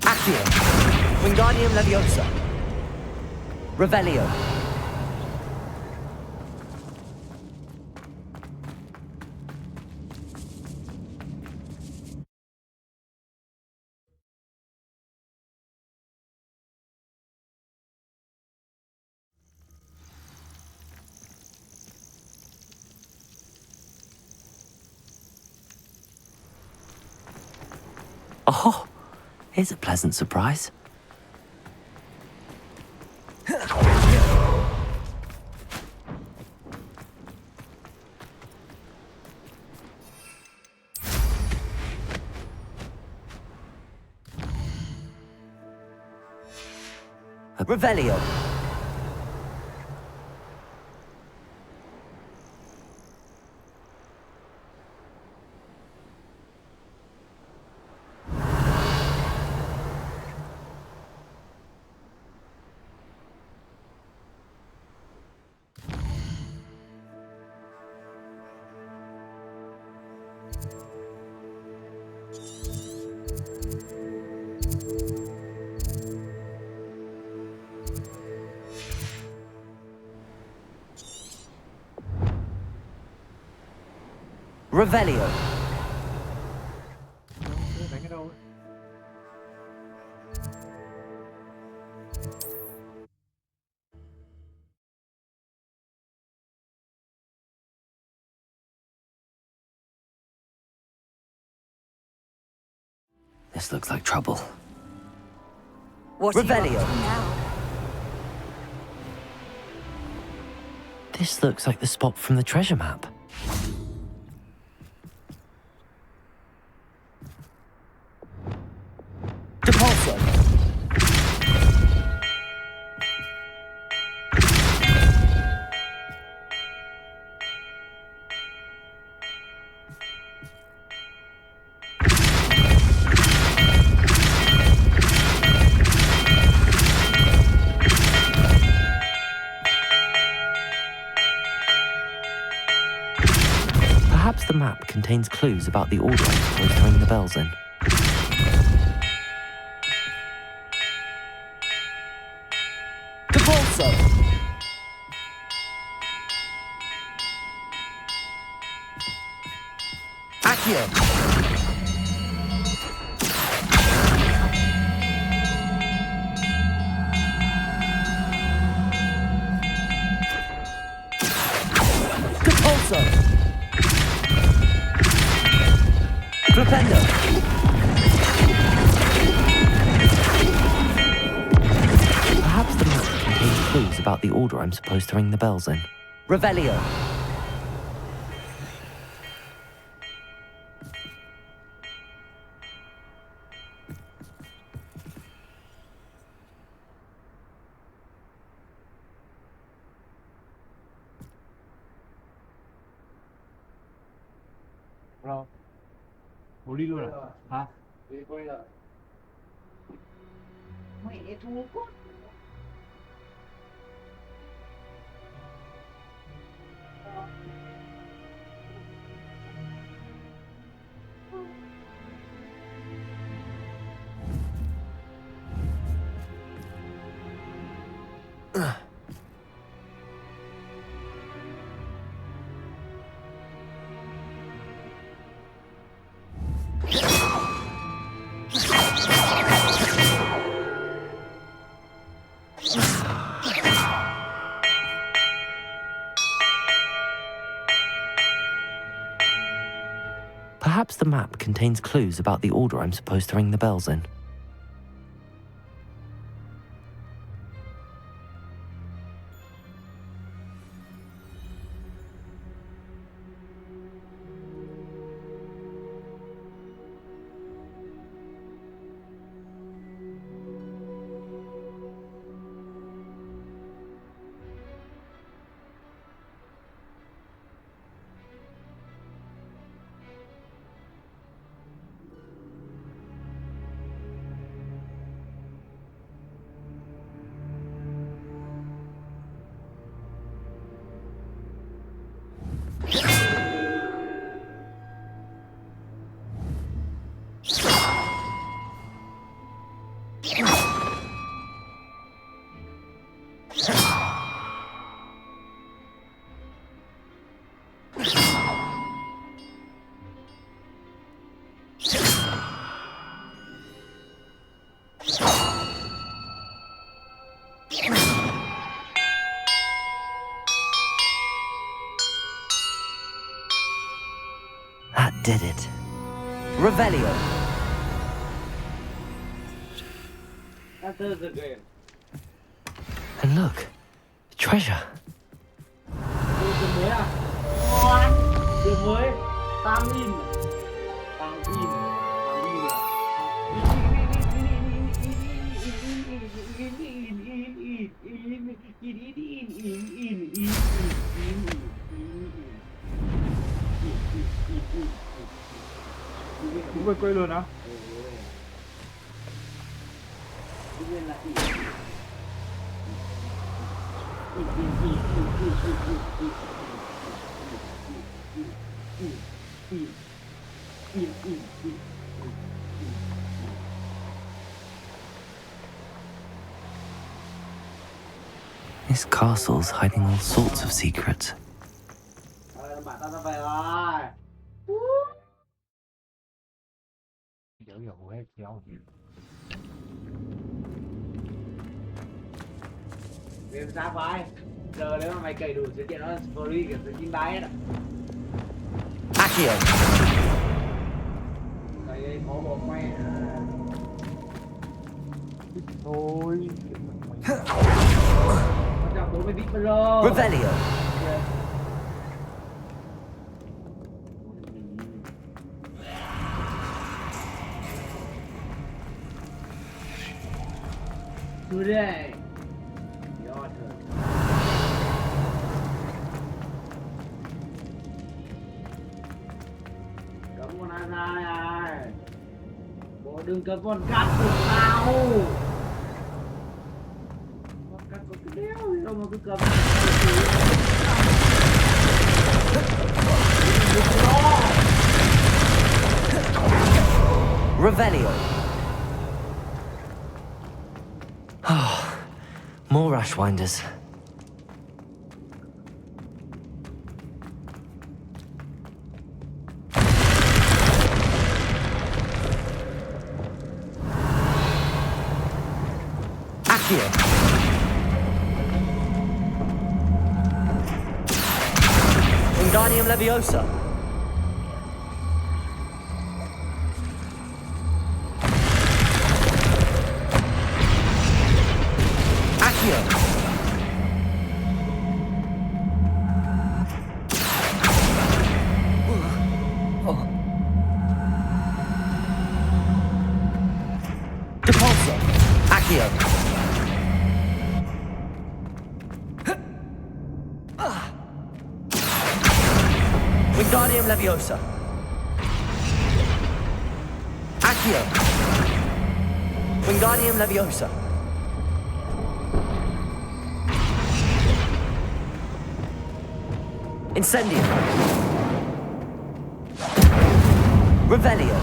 Accio. Wingardium Leviosa. Revelio. Here's a pleasant surprise. Revelio. Revelio. Đánh ở đâu? This looks like trouble. What Revelio. now? This looks like the spot from the treasure map. Depulso. Perhaps the map contains clues about the order I'm supposed to ring the bells in. Depulso. Accio. Depulso. Flipendo. Perhaps the map contains clues about the order I'm supposed to ring the bells in. Revelio. Rồi. Bố đi luôn à? Hả? Đi quay lại. Mẹ thua quá. Perhaps the map contains clues about the order I'm supposed to ring the bells in. That did it. Revelio. And look, treasure. Đường mới à? Đường mới 8.000. 8.000 Đúng về quê luôn á? This castle's hiding all sorts of secrets. Bạn ta về rồi. Game sao vậy? Giờ nếu mà mày cày đủ sự kiện nó là free kiểu sự kim đáy hết ạ. Accio. Cày đây có bộ que. Thôi. Con chào 40 bit pro. Revelio. Today. Cấm con ai ra này. Bộ đừng cấm con cắt của tao. Con cắt có cái đéo gì đâu mà cứ cấm. Revelio. More Ashwinders. Accio. Wingardium Leviosa. Depulso. Accio. Wingardium Leviosa. Accio. Wingardium Leviosa. Incendio. Revelio.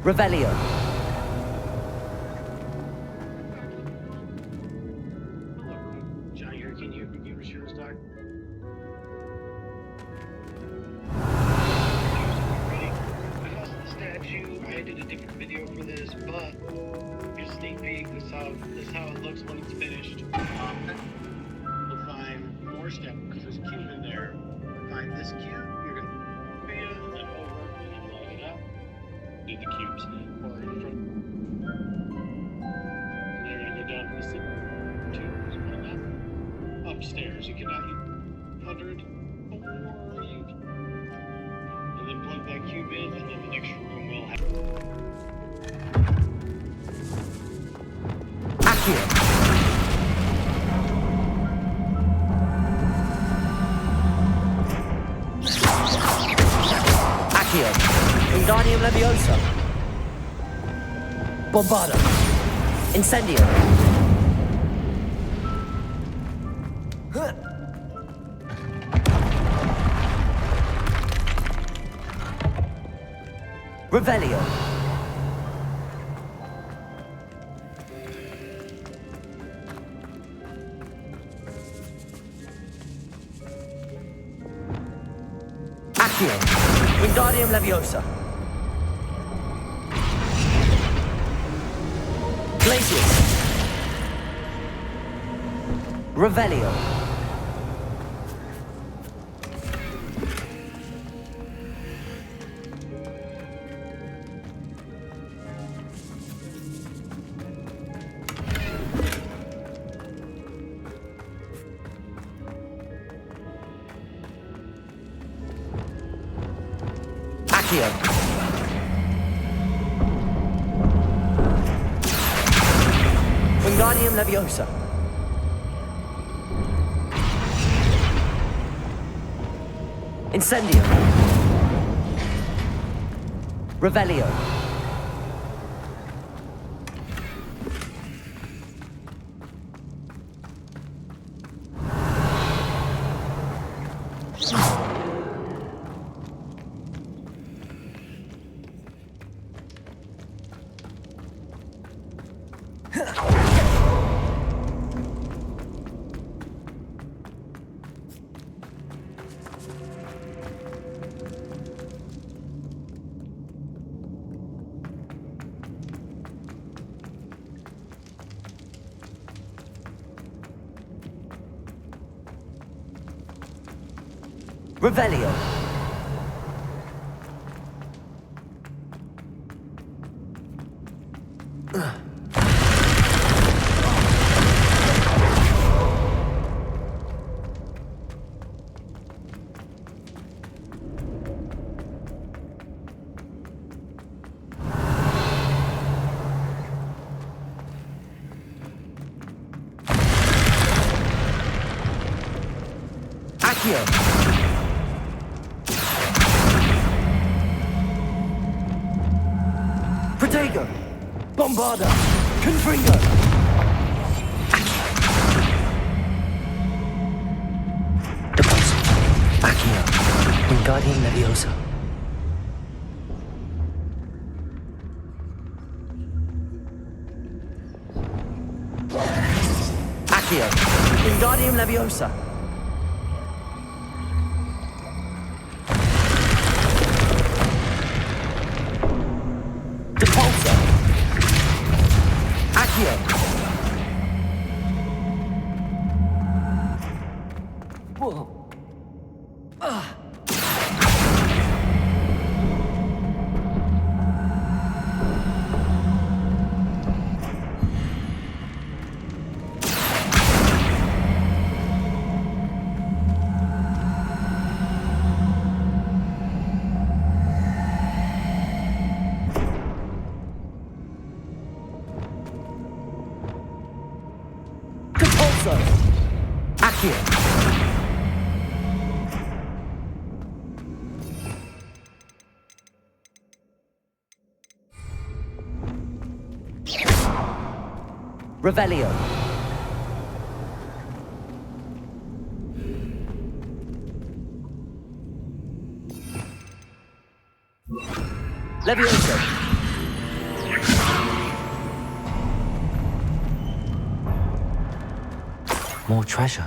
Revelio. John here, can you give us your stock? I lost the statue. I did a different video for this, but here's a sneak peek. This is how it looks when it's finished. You'll find more stuff because there's a cube in there. You'll find this cube. You're gonna bend it over and line it up. Do the cubes or in front. And you're gonna go down to the tubes and up. Upstairs. You can now use 100 or you and then plug that cube in, and then the next room will have. Accio. Accio. Wingardium Leviosa. Bombarda. Incendio. Revelio. Accio. Wingardium Leviosa. Glacius. Revelio. Accio. Wingardium Leviosa. Incendio. Revelio. Revelio. Accio. Protego. Bombarda. Confringo. Accio. Wingardium Leviosa. Accio. Wingardium Leviosa. Accio. Whoa. Accio. Revelio. Leviosa. More treasure.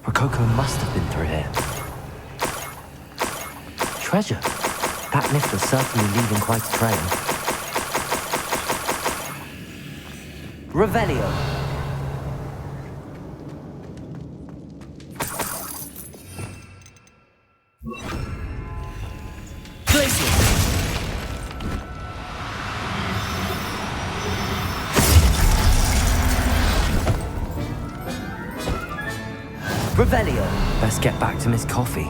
Rococo must have been through here. Treasure? That lift was certainly leaving quite a trail. Revelio. Glacius. Revelio. Best get back to Miss Coffee.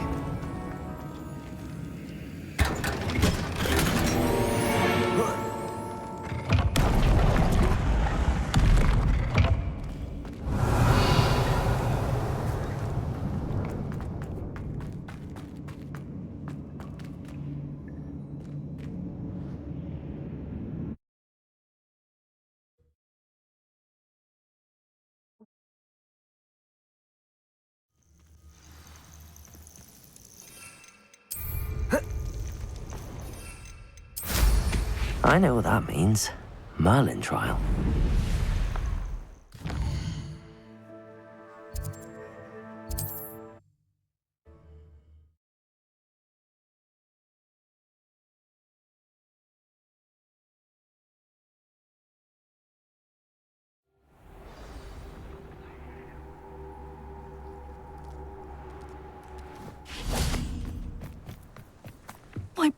I know what that means. Merlin trial.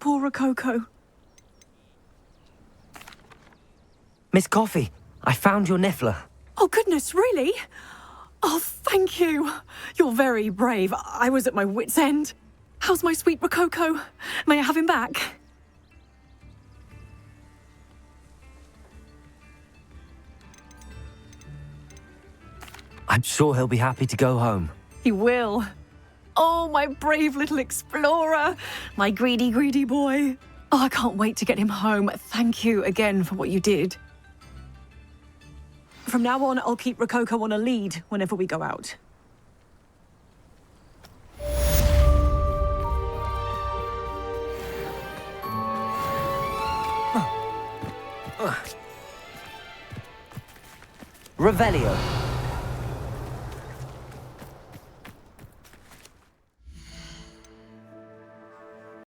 poor Rococo. Miss Coffee, I found your niffler. Oh, goodness, really? Oh, thank you. You're very brave. I was at my wit's end. How's my sweet Rococo? May I have him back? I'm sure he'll be happy to go home. He will. Oh, my brave little explorer. My greedy, greedy boy. Oh, I can't wait to get him home. Thank you again for what you did. From now on, I'll keep Rococo on a lead whenever we go out. Revelio.